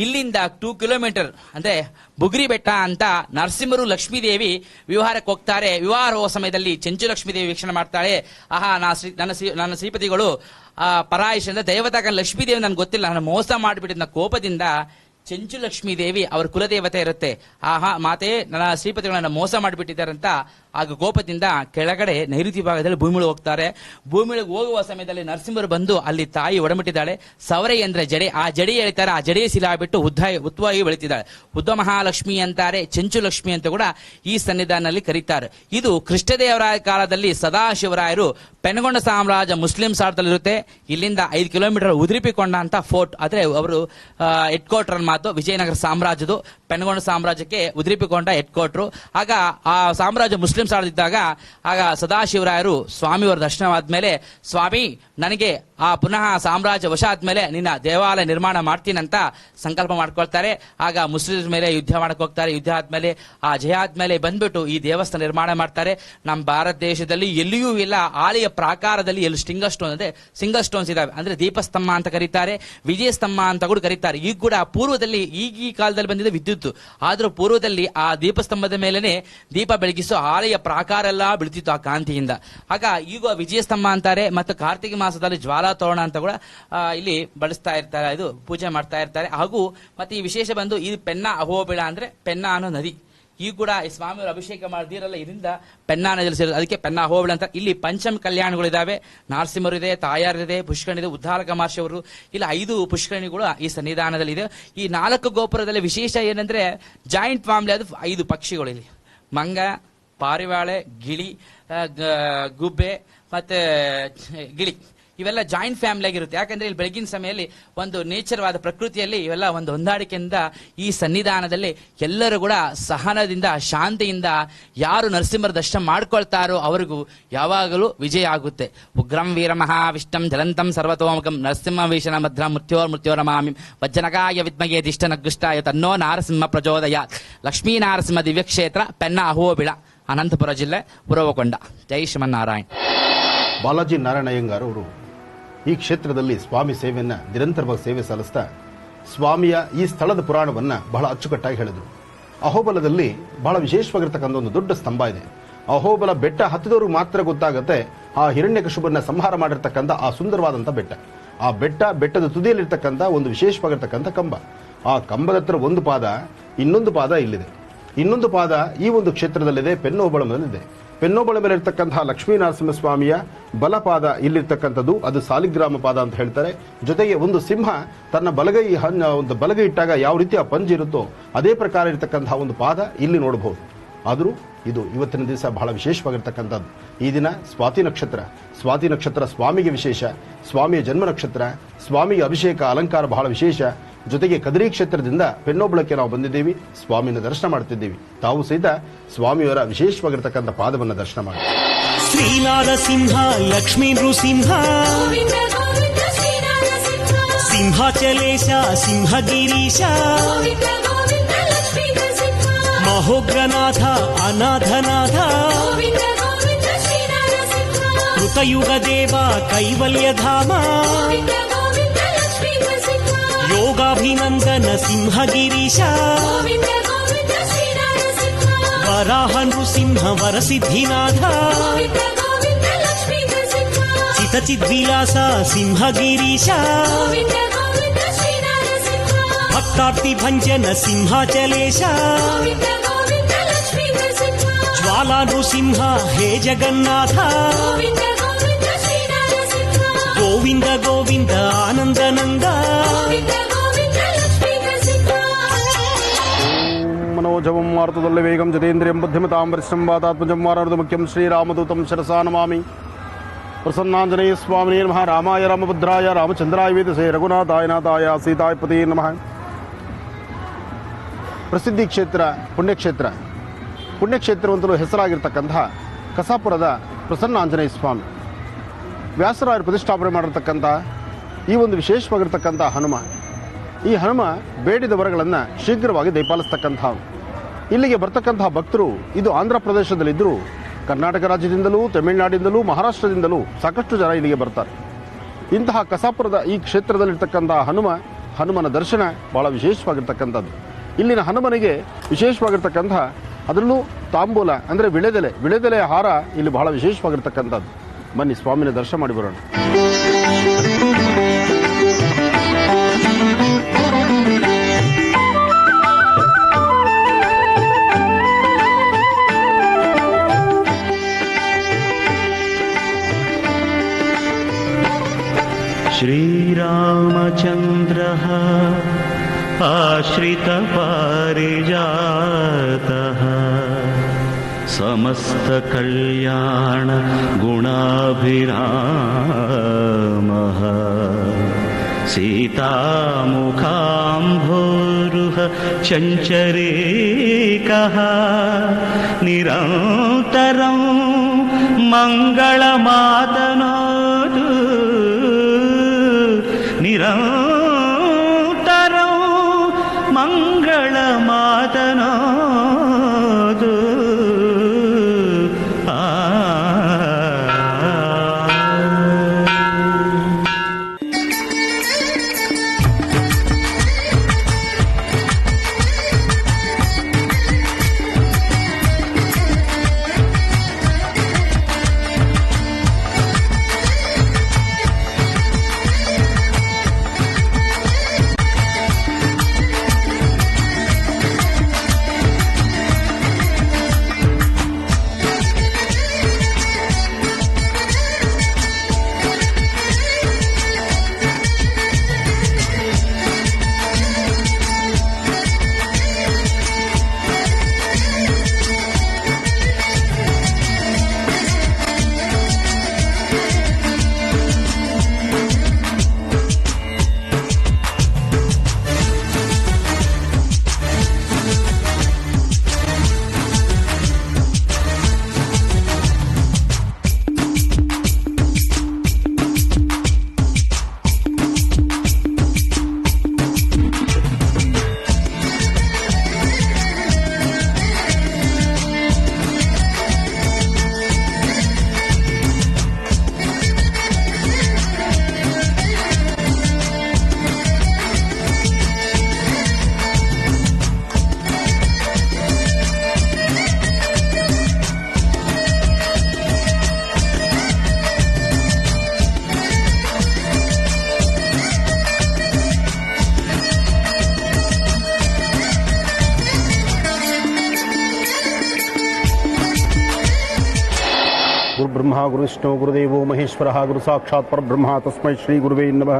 ಇಲ್ಲಿಂದ 2 ಕಿಲೋಮೀಟರ್ ಅಂದ್ರೆ ಬುಗ್ರಿ ಬೆಟ್ಟ ಅಂತ ನರಸಿಂಹರು ಲಕ್ಷ್ಮೀದೇವಿ ವಿವಾಹಕ್ಕೆ ಹೋಗ್ತಾರೆ. ವಿವಾಹ ಹೋಗುವ ಸಮಯದಲ್ಲಿ ಚೆಂಚು ಲಕ್ಷ್ಮೀದೇವಿ ವೀಕ್ಷಣೆ ಮಾಡ್ತಾಳೆ. ಆಹಾ ನನ್ನ ಶ್ರೀಪತಿಗಳು ಪರಾಯಿಷ ಅಂದ್ರೆ ದೈವತಕ ಲಕ್ಷ್ಮೀದೇವಿ ನನ್ಗೆ ಗೊತ್ತಿಲ್ಲ, ನಾನು ಮೋಸ ಮಾಡಿಬಿಟ್ಟಿದ್ದ ಕೋಪದಿಂದ ಚೆಂಚುಲಕ್ಷ್ಮೀ ದೇವಿ ಅವರ ಕುಲದೇವತೆ ಇರುತ್ತೆ. ಆಹಾ ಮಾತೆ, ನನ್ನ ಶ್ರೀಪತಿಗಳನ್ನ ಮೋಸ ಮಾಡಿಬಿಟ್ಟಿದ್ದಾರೆ ಅಂತ ಆಗ ಕೋಪದಿಂದ ಕೆಳಗಡೆ ನೈಋತ್ಯ ಭಾಗದಲ್ಲಿ ಭೂಮಿಗೆ ಹೋಗ್ತಾರೆ. ಭೂಮಿಗೆ ಹೋಗುವ ಸಮಯದಲ್ಲಿ ನರಸಿಂಹರು ಬಂದು ಅಲ್ಲಿ ತಾಯಿ ಒಡಮಿಟ್ಟಿದ್ದಾಳೆ. ಸವರೈ ಅಂದ್ರೆ ಜಡೆ, ಆ ಜಡೆ ಹೇಳ್ತಾರೆ, ಆ ಜಡೆಯ ಸಿಲಾಬಿಟ್ಟು ಉದ್ದವಾಗಿ ಬೆಳೀತಿದ್ದಾಳೆ. ಉದ್ದ ಮಹಾಲಕ್ಷ್ಮಿ ಅಂತಾರೆ, ಚೆಂಚುಲಕ್ಷ್ಮಿ ಅಂತ ಕೂಡ ಈ ಸನ್ನಿಧಾನದಲ್ಲಿ ಕರೀತಾರೆ. ಇದು ಕೃಷ್ಣದೇವರಾಯ ಕಾಲದಲ್ಲಿ ಸದಾಶಿವರಾಯರು ಪೆನ್ಗೊಂಡ ಸಾಮ್ರಾಜ್ಯ ಮುಸ್ಲಿಂ ಸಾರ್ದಲ್ಲಿರುತ್ತೆ. ಇಲ್ಲಿಂದ 5 ಕಿಲೋಮೀಟರ್ ಉದುರಿಪಿಕೊಂಡ ಅಂತ ಫೋರ್ಟ್, ಆದ್ರೆ ಅವರು ಹೆಡ್ ಕ್ವಾರ್ಟರ್ ಮಾತು ವಿಜಯನಗರ ಸಾಮ್ರಾಜ್ಯದು. ಪೆನ್ಗೊಂಡ ಸಾಮ್ರಾಜ್ಯಕ್ಕೆ ಉದುರಿಪಿಕೊಂಡ ಹೆಡ್ ಕ್ವಾರ್ಟರ್. ಆಗ ಆ ಸಾಮ್ರಾಜ್ಯ ಮುಸ್ಲಿಂ ಸಾರ್ದಿದ್ದಾಗ ಆಗ ಸದಾಶಿವರಾಯರು ಸ್ವಾಮಿಯವರ ದರ್ಶನವಾದ್ಮೇಲೆ, ಸ್ವಾಮಿ ನನಗೆ ಆ ಪುನಃ ಸಾಮ್ರಾಜ್ಯ ವಶ ಆದ್ಮೇಲೆ ನಿನ್ನ ದೇವಾಲಯ ನಿರ್ಮಾಣ ಮಾಡ್ತೀನಂತ ಸಂಕಲ್ಪ ಮಾಡ್ಕೊಳ್ತಾರೆ. ಆಗ ಮುಸ್ಲಿಂ ಮೇಲೆ ಯುದ್ಧ ಮಾಡಕ್ ಹೋಗ್ತಾರೆ. ಯುದ್ಧ ಆದ್ಮೇಲೆ ಆ ಜಯ ಆದ್ಮೇಲೆ ಬಂದ್ಬಿಟ್ಟು ಈ ದೇವಸ್ಥಾನ ನಿರ್ಮಾಣ ಮಾಡ್ತಾರೆ. ನಮ್ಮ ಭಾರತ ದೇಶದಲ್ಲಿ ಎಲ್ಲಿಯೂ ಇಲ್ಲ ಆಲಯ ಪ್ರಾಕಾರದಲ್ಲಿ ಎಲ್ಲಿ ಸಿಂಗಲ್ ಸ್ಟೋನ್ ಅಂದ್ರೆ ಸಿಂಗಲ್ ಸ್ಟೋನ್ಸ್ ಇದಾವೆ, ಅಂದ್ರೆ ದೀಪಸ್ತಂಭ ಅಂತ ಕರೀತಾರೆ, ವಿಜಯ ಸ್ತಂಭ ಅಂತ ಕೂಡ ಕರೀತಾರೆ. ಈಗ ಕೂಡ ಪೂರ್ವದಲ್ಲಿ ಈ ಕಾಲದಲ್ಲಿ ಬಂದಿದೆ ವಿದ್ಯುತ್, ಆದ್ರೂ ಪೂರ್ವದಲ್ಲಿ ಆ ದೀಪಸ್ತಂಭದ ಮೇಲೆನೆ ದೀಪ ಬೆಳಗಿಸೋ ಆಲಯ ಪ್ರಾಕಾರ ಎಲ್ಲ ಬೀಳ್ತಿತ್ತು ಆ ಕಾಂತಿಯಿಂದ. ಆಗ ಈಗ ವಿಜಯ ಸ್ತಂಭ ಅಂತಾರೆ. ಮತ್ತು ಕಾರ್ತಿಕ ಮಾಸದಲ್ಲಿ ಜ್ವಾಲಾ ತೋರಣ ಅಂತ ಕೂಡ ಇಲ್ಲಿ ಬಳಸ್ತಾ ಇರ್ತಾರೆ, ಇದು ಪೂಜೆ ಮಾಡ್ತಾ ಇರ್ತಾರೆ. ಹಾಗೂ ಮತ್ತೆ ಈ ವಿಶೇಷ ಬಂದು ಈ ಪೆನ್ನಾ ಅಹೋಬಿಳ ಅಂದ್ರೆ ಪೆನ್ನಾ ಅನ್ನೋ ನದಿ. ಈ ಕೂಡ ಈ ಸ್ವಾಮಿಯವರು ಅಭಿಷೇಕ ಮಾಡಿದಿರಲ್ಲ, ಇದರಿಂದ ಪೆನ್ನಾ ನದಿಯಲ್ಲಿ ಸೇರೋದು, ಅದಕ್ಕೆ ಪೆನ್ನಾ ಅಹೋಬಿಳ ಅಂತ. ಇಲ್ಲಿ ಪಂಚಮ ಕಲ್ಯಾಣಗಳಿದಾವೆ, ನರಸಿಂಹರು ಇದೆ, ತಾಯಾರಿದೆ, ಪುಷ್ಕರಣಿ ಇದೆ, ಉದ್ಧಾರಕ ಮಹರ್ಷಿಯವರು, ಇಲ್ಲಿ 5 ಪುಷ್ಕರಣಿಗಳು ಈ ಸನ್ನಿಧಾನದಲ್ಲಿ ಇದೆ. ಈ 4 ಗೋಪುರದಲ್ಲಿ ವಿಶೇಷ ಏನಂದ್ರೆ ಜಾಯಿಂಟ್ ಫ್ಯಾಮಿಲಿ, ಅದು 5 ಪಕ್ಷಿಗಳು ಇಲ್ಲಿ ಮಂಗ, ಪಾರಿವಾಳೆ, ಗಿಳಿ, ಗುಬ್ಬೆ ಮತ್ತೆ ಗಿಳಿ, ಇವೆಲ್ಲ ಜಾಯಿಂಟ್ ಫ್ಯಾಮಿಲಿ ಆಗಿರುತ್ತೆ. ಯಾಕಂದ್ರೆ ಇಲ್ಲಿ ಬೆಳಗಿನ ಸಮಯದಲ್ಲಿ ಒಂದು ನೇಚರ್ವಾದ ಪ್ರಕೃತಿಯಲ್ಲಿ ಇವೆಲ್ಲ ಒಂದು ಹೊಂದಾಣಿಕೆಯಿಂದ ಈ ಸನ್ನಿಧಾನದಲ್ಲಿ ಎಲ್ಲರೂ ಕೂಡ ಸಹನದಿಂದ ಶಾಂತಿಯಿಂದ ಯಾರು ನರಸಿಂಹರ ದರ್ಶನ ಮಾಡ್ಕೊಳ್ತಾರೋ ಅವರಿಗೂ ಯಾವಾಗಲೂ ವಿಜಯ ಆಗುತ್ತೆ. ಉಗ್ರಂ ವೀರ ಮಹಾವಿಷ್ಣಂ ಜಲಂತಂ ಸರ್ವತೋಮುಖಂ ನರಸಿಂಹ ವೀಷಣ ಭದ್ರಂ ಮೃತ್ಯೋರ್ಮೃತ್ಯೋರಮಾಮಿ ವಜ್ಜನಕಾಯ ವಿದ್ಮಗೆ ದಿಷ್ಟ ನಗುಷ್ಟಾಯ ತನ್ನೋ ನಾರಸಿಂಹ ಪ್ರಚೋದಯಾತ್. ಲಕ್ಷ್ಮೀ ನಾರಸಿಂಹ ದಿವ್ಯಕ್ಷೇತ್ರ, ಪೆನ್ನಾ ಅಹೋಬಿಳ, ಅನಂತಪುರ ಜಿಲ್ಲೆ, ಉರವಕೊಂಡ. ಜೈ ಶ್ರೀಮನ್ನಾರಾಯಣ. ಬಾಲಾಜಿ ನಾರಾಯಣಯ್ಯಂಗಾರ್ ಅವರು ಈ ಕ್ಷೇತ್ರದಲ್ಲಿ ಸ್ವಾಮಿ ಸೇವೆಯನ್ನ ನಿರಂತರವಾಗಿ ಸೇವೆ ಸಲ್ಲಿಸ್ತಾ ಸ್ವಾಮಿಯ ಈ ಸ್ಥಳದ ಪುರಾಣವನ್ನ ಬಹಳ ಅಚ್ಚುಕಟ್ಟಾಗಿ ಹೇಳಿದರು. ಅಹೋಬಲದಲ್ಲಿ ಬಹಳ ವಿಶೇಷವಾಗಿರ್ತಕ್ಕಂಥ ಒಂದು ದೊಡ್ಡ ಸ್ತಂಭ ಇದೆ. ಅಹೋಬಲ ಬೆಟ್ಟ ಹತ್ತಿದವರು ಮಾತ್ರ ಗೊತ್ತಾಗುತ್ತೆ ಆ ಹಿರಣ್ಯಕಶಿಪುರನ್ನ ಸಂಹಾರ ಮಾಡಿರ್ತಕ್ಕಂಥ ಆ ಸುಂದರವಾದಂಥ ಬೆಟ್ಟ. ಆ ಬೆಟ್ಟದ ತುದಿಯಲ್ಲಿರ್ತಕ್ಕಂಥ ಒಂದು ವಿಶೇಷವಾಗಿರ್ತಕ್ಕಂಥ ಕಂಬ. ಆ ಕಂಬದ ಹತ್ರ ಒಂದು ಪಾದ, ಇನ್ನೊಂದು ಪಾದ ಇಲ್ಲಿದೆ. ಇನ್ನೊಂದು ಪಾದ ಈ ಒಂದು ಕ್ಷೇತ್ರದಲ್ಲಿದೆ, ಪೆನ್ನೋಬಳಂನಲ್ಲಿದೆ. ಪೆನ್ನೋಬಳ ಮೇಲೆ ಇರ್ತಕ್ಕಂತಹ ಲಕ್ಷ್ಮೀನರಸಿಂಹ ಸ್ವಾಮಿಯ ಬಲಪಾದ ಇಲ್ಲಿರ್ತಕ್ಕಂಥದ್ದು, ಅದು ಸಾಲಿಗ್ರಾಮ ಪಾದ ಅಂತ ಹೇಳ್ತಾರೆ. ಜೊತೆಗೆ ಒಂದು ಸಿಂಹ ತನ್ನ ಒಂದು ಬಲಗೈ ಇಟ್ಟಾಗ ಯಾವ ರೀತಿ ಆ ಪಂಜ್ ಇರುತ್ತೋ ಅದೇ ಪ್ರಕಾರ ಇರತಕ್ಕಂತಹ ಒಂದು ಪಾದ ಇಲ್ಲಿ ನೋಡಬಹುದು. ಆದರೂ ಇದು ಇವತ್ತಿನ ದಿವಸ ಬಹಳ ವಿಶೇಷವಾಗಿರ್ತಕ್ಕಂಥದ್ದು. ಈ ದಿನ ಸ್ವಾತಿ ನಕ್ಷತ್ರ ಸ್ವಾಮಿಗೆ ವಿಶೇಷ, ಸ್ವಾಮಿಯ ಜನ್ಮ ನಕ್ಷತ್ರ, ಸ್ವಾಮಿಗೆ ಅಭಿಷೇಕ ಅಲಂಕಾರ ಬಹಳ ವಿಶೇಷ. ಜೊತೆಗೆ ಕದರಿ ಕ್ಷೇತ್ರದಿಂದ ಪೆನ್ನೋಬಳಕ್ಕೆ ನಾವು ಬಂದಿದ್ದೀವಿ, ಸ್ವಾಮಿನ ದರ್ಶನ ಮಾಡ್ತಿದ್ದೀವಿ. ತಾವು ಸಹಿತ ಸ್ವಾಮಿಯವರ ವಿಶೇಷವಾಗಿರ್ತಕ್ಕಂಥ ಪಾದವನ್ನು ದರ್ಶನ ಮಾಡಿ. ಶ್ರೀನಾದ ಸಿಂಹ ಲಕ್ಷ್ಮೀ ನೃಸಿಂಹ ಸಿಂಹಾಚಲೇಶ ಸಿಂಹಗಿರೀಶ ಮಹೋಗ್ರನಾಥ ಅನಾಥನಾಥ ಕೃತಯುಗ ದೇವ ಕೈವಲ್ಯಧಾಮ ಯೋಗಾಭಿನಂದನ ಸಿಂಹಗಿರೀಶ ವರಾಹ ನೃಸಿಂಹ ವರಸಿದ್ಧಿನಾಥ ಚಿತಚಿದ್ವಿಲಾಸ ಸಿಂಹಗಿರೀಶ ಭಕ್ತಾರ್ತಿ ಭಂಜನ ಸಿಂಹಾಚಲೇಶ ಜ್ವಾಲಾ ನೃಸಿಂಹ ಹೇ ಜಗನ್ನಾಥ ಗೋವಿಂದ ಗೋವಿಂದ ಆನಂದನಂದ ಮನೋಜವಂ ಮಾರುತದಲ್ಲಿ ವೇಗಂ ಜತೇಂದ್ರಿಯಂ ಬುದ್ಧಿಮತಾಂ ವರಿಷ್ಠಂ ವಾತಾತ್ಮಜಂ ವಾನರದು ಮುಖ್ಯಂ ಶ್ರೀರಾಮದೂತಂ ಶಿರಸಾ ನಮಾಮಿ. ಪ್ರಸನ್ನಾಂಜನೇಯ ಸ್ವಾಮಿನೇ ನಮಃ. ರಾಮಾಯ ರಾಮಭದ್ರಾಯ ರಾಮಚಂದ್ರಾಯ ವೇದಸೇ ರಘುನಾಥಾಯ ನಾಥಾಯ ಸೀತಾಯ ಪತಿಯೇ ನಮಃ. ಪ್ರಸಿದ್ಧಿ ಕ್ಷೇತ್ರ ಪುಣ್ಯಕ್ಷೇತ್ರವಂತಲೂ ಹೆಸರಾಗಿರ್ತಕ್ಕಂತಹ ಕಸಾಪುರದ ಪ್ರಸನ್ನಾಂಜನೇಯ ಸ್ವಾಮಿ ವ್ಯಾಸರಾಯರು ಪ್ರತಿಷ್ಠಾಪನೆ ಮಾಡಿರ್ತಕ್ಕಂಥ ಈ ಒಂದು ವಿಶೇಷವಾಗಿರ್ತಕ್ಕಂಥ ಹನುಮ, ಈ ಹನುಮ ಬೇಡಿದ ವರಗಳನ್ನು ಶೀಘ್ರವಾಗಿ ದಯಪಾಲಿಸ್ತಕ್ಕಂಥ ಇಲ್ಲಿಗೆ ಬರ್ತಕ್ಕಂತಹ ಭಕ್ತರು ಇದು ಆಂಧ್ರ ಪ್ರದೇಶದಲ್ಲಿದ್ದರೂ ಕರ್ನಾಟಕ ರಾಜ್ಯದಿಂದಲೂ, ತಮಿಳುನಾಡಿನಿಂದಲೂ, ಮಹಾರಾಷ್ಟ್ರದಿಂದಲೂ ಸಾಕಷ್ಟು ಜನ ಇಲ್ಲಿಗೆ ಬರ್ತಾರೆ. ಇಂತಹ ಕಸಾಪುರದ ಈ ಕ್ಷೇತ್ರದಲ್ಲಿರ್ತಕ್ಕಂತಹ ಹನುಮನ ದರ್ಶನ ಬಹಳ ವಿಶೇಷವಾಗಿರ್ತಕ್ಕಂಥದ್ದು. ಇಲ್ಲಿನ ಹನುಮನಿಗೆ ವಿಶೇಷವಾಗಿರ್ತಕ್ಕಂತಹ ಅದರಲ್ಲೂ ತಾಂಬೂಲ ಅಂದರೆ ವಿಳೆದೆಲೆಯ ಹಾರ ಇಲ್ಲಿ ಬಹಳ ವಿಶೇಷವಾಗಿರ್ತಕ್ಕಂಥದ್ದು. ಬನ್ನಿ ಸ್ವಾಮಿನ ದರ್ಶನ ಮಾಡಿ ಬರೋಣ. पारिजातः समस्तकल्याण गुणाभिरामः सीतामुखाम्भोरुह चञ्चरीकः निरन्तरं मङ्गलमातनोतु निरन्तरं मङ्गलमातनोतु ಗುರು ಬ್ರಹ್ಮ ಗುರು ವಿಷ್ಣು ಗುರುದೇವೋ ಮಹೇಶ್ವರ ಗುರು ಸಾಕ್ಷಾತ್ ಪರಬ್ರಹ್ಮ ತಸ್ಮೈ ಶ್ರೀ ಗುರುವೇ ನಮಃ.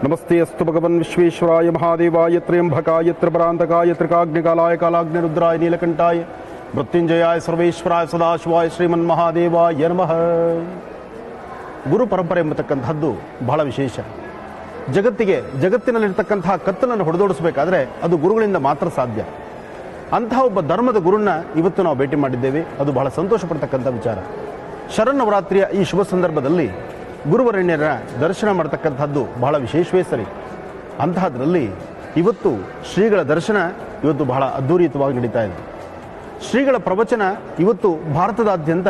ನಮಸ್ತೆ ಅಸ್ತು ಭಗವನ್ ವಿಶ್ವೇಶ್ವರಾಯ ಮಹಾದೇವಾಯ ತ್ರ್ಯಂಬಕಾಯ ತ್ರಿಪರಾಂತಕಾಯ ತ್ರಿಕಾಗ್ನಿಕಾಲಾಯ ಕಾಲಾಗ್ನಿರುದ್ರಾಯ ನೀಲಕಂಠಾಯ ಮೃತ್ಯುಂಜಯಾಯ ಸರ್ವೇಶ್ವರಾಯ ಸದಾಶಿವಾಯ ಶ್ರೀಮನ್ಮಹಾದೇವಾಯ ನಮಃ. ಗುರು ಪರಂಪರೆ ಎಂಬತಕ್ಕಂಥದ್ದು ಬಹಳ ವಿಶೇಷ. ಜಗತ್ತಿನಲ್ಲಿರ್ತಕ್ಕಂತಹ ಕತ್ತಲನ್ನು ಹೊಡೆದೋಡಿಸಬೇಕಾದ್ರೆ ಅದು ಗುರುಗಳಿಂದ ಮಾತ್ರ ಸಾಧ್ಯ. ಅಂತಹ ಒಬ್ಬ ಧರ್ಮದ ಗುರುನ್ನ ಇವತ್ತು ನಾವು ಭೇಟಿ ಮಾಡಿದ್ದೇವೆ. ಅದು ಬಹಳ ಸಂತೋಷ ಪಡ್ತಕ್ಕಂಥ ವಿಚಾರ. ಶರನ್ನವರಾತ್ರಿಯ ಈ ಶುಭ ಸಂದರ್ಭದಲ್ಲಿ ಗುರುವರಣ್ಯರ ದರ್ಶನ ಮಾಡತಕ್ಕಂಥದ್ದು ಬಹಳ ವಿಶೇಷವೇ ಸರಿ. ಅಂತಹದ್ರಲ್ಲಿ ಇವತ್ತು ಶ್ರೀಗಳ ದರ್ಶನ ಇವತ್ತು ಬಹಳ ಅದ್ಧೂರಿತವಾಗಿ ನಡೀತಾ ಇದೆ. ಶ್ರೀಗಳ ಪ್ರವಚನ ಇವತ್ತು ಭಾರತದಾದ್ಯಂತ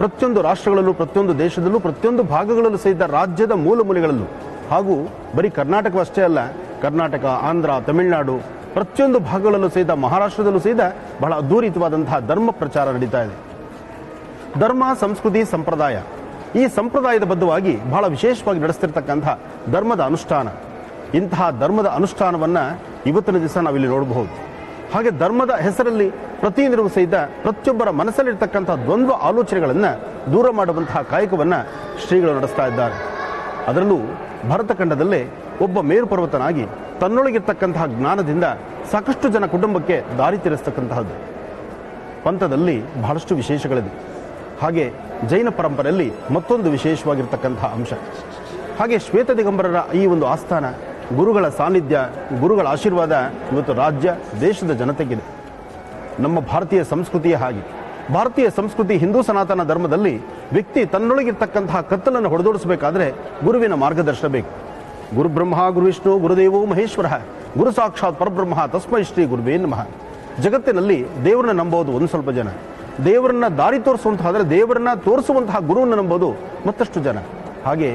ಪ್ರತಿಯೊಂದು ರಾಷ್ಟ್ರಗಳಲ್ಲೂ, ಪ್ರತಿಯೊಂದು ದೇಶದಲ್ಲೂ, ಪ್ರತಿಯೊಂದು ಭಾಗಗಳಲ್ಲೂ ಸಹಿತ ರಾಜ್ಯದ ಮೂಲ ಮೂಲೆಗಳಲ್ಲೂ, ಹಾಗೂ ಬರೀ ಕರ್ನಾಟಕವಷ್ಟೇ ಅಲ್ಲ, ಕರ್ನಾಟಕ, ಆಂಧ್ರ, ತಮಿಳುನಾಡು, ಪ್ರತಿಯೊಂದು ಭಾಗಗಳಲ್ಲೂ ಸಹಿತ, ಮಹಾರಾಷ್ಟ್ರದಲ್ಲೂ ಸಹಿತ ಬಹಳ ಅದ್ಧೂರಿತವಾದಂತಹ ಧರ್ಮ ಪ್ರಚಾರ ನಡೀತಾ ಇದೆ. ಧರ್ಮ, ಸಂಸ್ಕೃತಿ, ಸಂಪ್ರದಾಯ, ಈ ಸಂಪ್ರದಾಯದ ಬದ್ಧವಾಗಿ ಬಹಳ ವಿಶೇಷವಾಗಿ ನಡೆಸ್ತಿರ್ತಕ್ಕಂಥ ಧರ್ಮದ ಅನುಷ್ಠಾನ. ಇಂತಹ ಧರ್ಮದ ಅನುಷ್ಠಾನವನ್ನು ಇವತ್ತಿನ ದಿವಸ ನಾವಿಲ್ಲಿ ನೋಡಬಹುದು. ಹಾಗೆ ಧರ್ಮದ ಹೆಸರಲ್ಲಿ ಪ್ರತಿಯೊಂದರಿಗೂ ಸಹಿತ ಪ್ರತಿಯೊಬ್ಬರ ಮನಸ್ಸಲ್ಲಿರ್ತಕ್ಕಂಥ ದ್ವಂದ್ವ ಆಲೋಚನೆಗಳನ್ನು ದೂರ ಮಾಡುವಂತಹ ಕಾಯಕವನ್ನು ಶ್ರೀಗಳು ನಡೆಸ್ತಾ ಇದ್ದಾರೆ. ಅದರಲ್ಲೂ ಭರತಖಂಡದಲ್ಲೇ ಒಬ್ಬ ಮೇರು ಪರ್ವತನಾಗಿ ತನ್ನೊಳಗಿರ್ತಕ್ಕಂತಹ ಜ್ಞಾನದಿಂದ ಸಾಕಷ್ಟು ಜನ ಕುಟುಂಬಕ್ಕೆ ದಾರಿ ತೀರಿಸ್ತಕ್ಕಂತಹದ್ದು. ಪಂಥದಲ್ಲಿ ಬಹಳಷ್ಟು ವಿಶೇಷಗಳಿದೆ. ಹಾಗೆ ಜೈನ ಪರಂಪರೆಯಲ್ಲಿ ಮತ್ತೊಂದು ವಿಶೇಷವಾಗಿರ್ತಕ್ಕಂತಹ ಅಂಶ. ಹಾಗೆ ಶ್ವೇತ ದಿಗಂಬರರ ಈ ಒಂದು ಆಸ್ಥಾನ, ಗುರುಗಳ ಸಾನ್ನಿಧ್ಯ, ಗುರುಗಳ ಆಶೀರ್ವಾದ ಇವತ್ತು ರಾಜ್ಯ ದೇಶದ ಜನತೆಗಿದೆ. ನಮ್ಮ ಭಾರತೀಯ ಸಂಸ್ಕೃತಿಯ ಹಾಗೆ ಭಾರತೀಯ ಸಂಸ್ಕೃತಿ ಹಿಂದೂ ಸನಾತನ ಧರ್ಮದಲ್ಲಿ ವ್ಯಕ್ತಿ ತನ್ನೊಳಗಿರ್ತಕ್ಕಂತಹ ಕತ್ತಲನ್ನು ಹೊಡೆದೋಡಿಸಬೇಕಾದ್ರೆ ಗುರುವಿನ ಮಾರ್ಗದರ್ಶನ ಬೇಕು. ಗುರು ಬ್ರಹ್ಮ ಗುರು ವಿಷ್ಣು ಗುರುದೇವೋ ಮಹೇಶ್ವರ ಗುರು ಸಾಕ್ಷಾತ್ ಪರಬ್ರಹ್ಮ ತಸ್ಮೈ ಶ್ರೀ ಗುರುವೇ ನಮಃ. ಜಗತ್ತಿನಲ್ಲಿ ದೇವರನ್ನ ನಂಬೋದು ಒಂದು ಸ್ವಲ್ಪ ಜನ, ದೇವರನ್ನ ದಾರಿ ತೋರಿಸುವಂತಹ, ದೇವರನ್ನ ತೋರಿಸುವಂತಹ ಗುರುವನ್ನು ನಂಬೋದು ಮತ್ತಷ್ಟು ಜನ. ಹಾಗೆ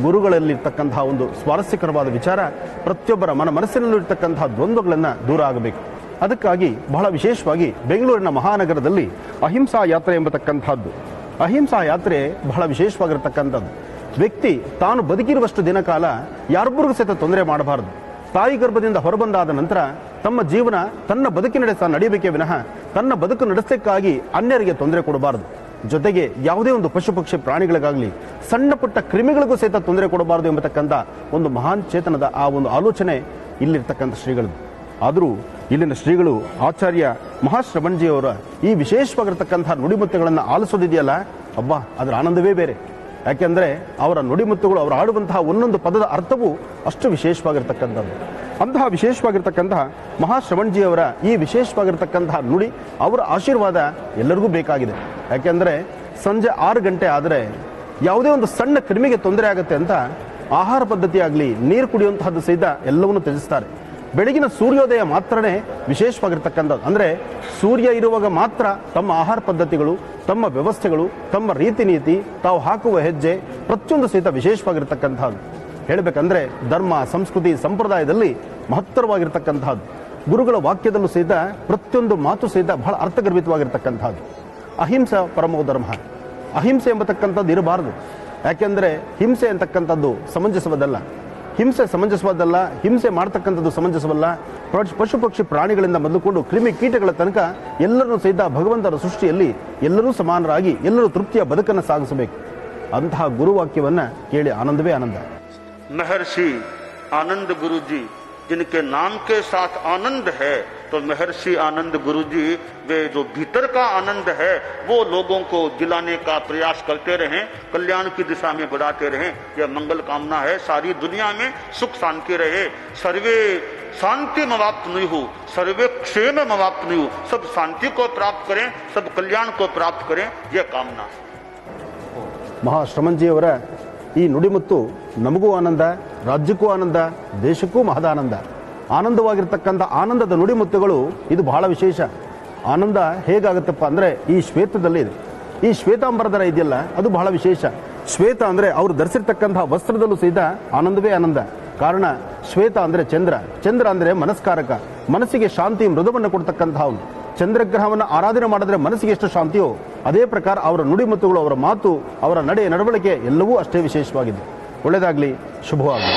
ಗುರುಗಳಲ್ಲಿರ್ತಕ್ಕಂತಹ ಒಂದು ಸ್ವಾರಸ್ಯಕರವಾದ ವಿಚಾರ, ಪ್ರತಿಯೊಬ್ಬರ ಮನಸ್ಸಿನಲ್ಲೂ ಇರ್ತಕ್ಕಂತಹ ದ್ವಂದ್ವಗಳನ್ನು ದೂರ ಆಗಬೇಕು. ಅದಕ್ಕಾಗಿ ಬಹಳ ವಿಶೇಷವಾಗಿ ಬೆಂಗಳೂರಿನ ಮಹಾನಗರದಲ್ಲಿ ಅಹಿಂಸಾ ಯಾತ್ರೆ ಎಂಬತಕ್ಕಂಥದ್ದು. ಅಹಿಂಸಾ ಯಾತ್ರೆ ಬಹಳ ವಿಶೇಷವಾಗಿರ್ತಕ್ಕಂಥದ್ದು. ವ್ಯಕ್ತಿ ತಾನು ಬದುಕಿರುವಷ್ಟು ದಿನ ಕಾಲ ಯಾರೊಬ್ಬರಿಗೂ ಸಹಿತ ತೊಂದರೆ ಮಾಡಬಾರದು. ತಾಯಿ ಗರ್ಭದಿಂದ ಹೊರಬಂದಾದ ನಂತರ ತಮ್ಮ ಜೀವನ ತನ್ನ ಬದುಕಿನಡೆ ಸಹ ನಡೆಯಬೇಕೇ ವಿನಃ ತನ್ನ ಬದುಕು ನಡೆಸಲಿಕ್ಕಾಗಿ ಅನ್ಯರಿಗೆ ತೊಂದರೆ ಕೊಡಬಾರದು. ಜೊತೆಗೆ ಯಾವುದೇ ಒಂದು ಪಶು ಪಕ್ಷಿ ಪ್ರಾಣಿಗಳಿಗಾಗಲಿ, ಸಣ್ಣ ಪುಟ್ಟ ಕ್ರಿಮಿಗಳಿಗೂ ಸಹಿತ ತೊಂದರೆ ಕೊಡಬಾರದು ಎಂಬತಕ್ಕಂಥ ಒಂದು ಮಹಾನ್ ಚೇತನದ ಆ ಒಂದು ಆಲೋಚನೆ ಇಲ್ಲಿರ್ತಕ್ಕಂಥ ಶ್ರೀಗಳದ್ದು. ಆದರೂ ಇಲ್ಲಿನ ಶ್ರೀಗಳು ಆಚಾರ್ಯ ಮಹಾಶ್ರವಣ್ಜಿಯವರ ಈ ವಿಶೇಷವಾಗಿರ್ತಕ್ಕಂಥ ನುಡಿಮುತ್ತುಗಳನ್ನು ಆಲಿಸೋದಿದೆಯಲ್ಲ, ಅಬ್ಬಾ ಅದರ ಆನಂದವೇ ಬೇರೆ. ಯಾಕೆಂದರೆ ಅವರ ನುಡಿಮುತ್ತುಗಳು, ಅವರು ಆಡುವಂತಹ ಒಂದೊಂದು ಪದದ ಅರ್ಥವೂ ಅಷ್ಟು ವಿಶೇಷವಾಗಿರ್ತಕ್ಕಂಥದ್ದು. ಅಂತಹ ವಿಶೇಷವಾಗಿರ್ತಕ್ಕಂತಹ ಮಹಾಶ್ರವಣ್ಜಿಯವರ ಈ ವಿಶೇಷವಾಗಿರ್ತಕ್ಕಂತಹ ನುಡಿ, ಅವರ ಆಶೀರ್ವಾದ ಎಲ್ಲರಿಗೂ ಬೇಕಾಗಿದೆ. ಯಾಕೆಂದರೆ ಸಂಜೆ 6 ಗಂಟೆ ಆದರೆ ಯಾವುದೇ ಒಂದು ಸಣ್ಣ ಕ್ರಿಮಿಗೆ ತೊಂದರೆ ಆಗುತ್ತೆ ಅಂತ ಆಹಾರ ಪದ್ಧತಿ ಆಗಲಿ, ನೀರು ಕುಡಿಯುವಂತಹದ್ದು ಸಹಿತ ಎಲ್ಲವನ್ನೂ ತ್ಯಜಿಸ್ತಾರೆ. ಬೆಳಗಿನ ಸೂರ್ಯೋದಯ ಮಾತ್ರನೇ ವಿಶೇಷವಾಗಿರ್ತಕ್ಕಂಥದ್ದು. ಅಂದರೆ ಸೂರ್ಯ ಇರುವಾಗ ಮಾತ್ರ ತಮ್ಮ ಆಹಾರ ಪದ್ಧತಿಗಳು, ತಮ್ಮ ವ್ಯವಸ್ಥೆಗಳು, ತಮ್ಮ ರೀತಿ ನೀತಿ, ತಾವು ಹಾಕುವ ಹೆಜ್ಜೆ ಪ್ರತಿಯೊಂದು ಸಹಿತ ವಿಶೇಷವಾಗಿರ್ತಕ್ಕಂಥದ್ದು. ಹೇಳಬೇಕಂದ್ರೆ ಧರ್ಮ, ಸಂಸ್ಕೃತಿ, ಸಂಪ್ರದಾಯದಲ್ಲಿ ಮಹತ್ತರವಾಗಿರ್ತಕ್ಕಂಥದ್ದು. ಗುರುಗಳ ವಾಕ್ಯದಲ್ಲೂ ಸಹಿತ ಪ್ರತಿಯೊಂದು ಮಾತು ಸಹಿತ ಬಹಳ ಅರ್ಥಗರ್ಭಿತವಾಗಿರ್ತಕ್ಕಂಥದ್ದು. ಅಹಿಂಸಾ ಪರಮೋ ಧರ್ಮ, ಅಹಿಂಸೆ ಎಂಬತಕ್ಕಂಥದ್ದು ಇರಬಾರದು. ಯಾಕೆಂದರೆ ಹಿಂಸೆ ಅಂತಕ್ಕಂಥದ್ದು ಸಮಂಜಸವದಲ್ಲ, ಹಿಂಸೆ ಸಮಂಜಸವಾದಲ್ಲ, ಹಿಂಸೆ ಮಾಡ್ತಕ್ಕಂಥದ್ದು ಸಮಂಜಸವಲ್ಲ. ಪಶು ಪಕ್ಷಿ ಪ್ರಾಣಿಗಳಿಂದ ಮೊದಲುಕೊಂಡು ಕ್ರಿಮಿ ಕೀಟಗಳ ತನಕ ಎಲ್ಲರನ್ನೂ ಸಹಿತ ಭಗವಂತನ ಸೃಷ್ಟಿಯಲ್ಲಿ ಎಲ್ಲರೂ ಸಮಾನರಾಗಿ ಎಲ್ಲರೂ ತೃಪ್ತಿಯ ಬದುಕನ್ನು ಸಾಗಿಸಬೇಕು. ಅಂತಹ ಗುರುವಾಕ್ಯವನ್ನ ಕೇಳಿ ಆನಂದವೇ ಆನಂದ. महर्षि आनंद गुरु जी, जिनके नाम के साथ आनंद है, तो महर्षि आनंद गुरु जी वे जो भीतर का आनंद है वो लोगों को दिलाने का प्रयास करते रहें, कल्याण की दिशा में बढ़ाते रहें. यह मंगल कामना है. सारी दुनिया में सुख शांति रहे. सर्वे शांति मवाप्त नहीं हो, सर्वे क्षेम मवाप्त नहीं हो. सब शांति को प्राप्त करें, सब कल्याण को प्राप्त करें, यह कामना. ಮಹಾಶ್ರಮಂಜಿಯವರ ಈ ನುಡಿಮುತ್ತು ನಮಗೂ ಆನಂದ, ರಾಜ್ಯಕ್ಕೂ ಆನಂದ, ದೇಶಕ್ಕೂ ಮಹದಾನಂದ. ಆನಂದವಾಗಿರ್ತಕ್ಕಂಥ ಆನಂದದ ನುಡಿಮುತ್ತುಗಳು ಇದು ಬಹಳ ವಿಶೇಷ. ಆನಂದ ಹೇಗಾಗುತ್ತಪ್ಪ ಅಂದರೆ ಈ ಶ್ವೇತದಲ್ಲಿ ಇದೆ. ಈ ಶ್ವೇತಾಂಬರಧರ ಇದೆಯಲ್ಲ, ಅದು ಬಹಳ ವಿಶೇಷ. ಶ್ವೇತ ಅಂದರೆ ಅವರು ಧರಿಸಿರ್ತಕ್ಕಂಥ ವಸ್ತ್ರದಲ್ಲೂ ಸಹಿತ ಆನಂದವೇ ಆನಂದ. ಕಾರಣ ಶ್ವೇತ ಅಂದರೆ ಚಂದ್ರ, ಚಂದ್ರ ಅಂದರೆ ಮನಸ್ಕಾರಕ, ಮನಸ್ಸಿಗೆ ಶಾಂತಿ ಮೃದುವನ್ನು ಕೊಡ್ತಕ್ಕಂಥವನು. ಚಂದ್ರಗ್ರಹವನ್ನು ಆರಾಧನೆ ಮಾಡಿದ್ರೆ ಮನಸ್ಸಿಗೆ ಎಷ್ಟು ಶಾಂತಿಯೋ ಅದೇ ಪ್ರಕಾರ ಅವರ ನುಡಿಮುತ್ತುಗಳು, ಅವರ ಮಾತು, ಅವರ ನಡೆ ನಡವಳಿಕೆ ಎಲ್ಲವೂ ಅಷ್ಟೇ ವಿಶೇಷವಾಗಿದೆ. ಒಳ್ಳೆಯದಾಗಲಿ, ಶುಭವಾಗಲಿ.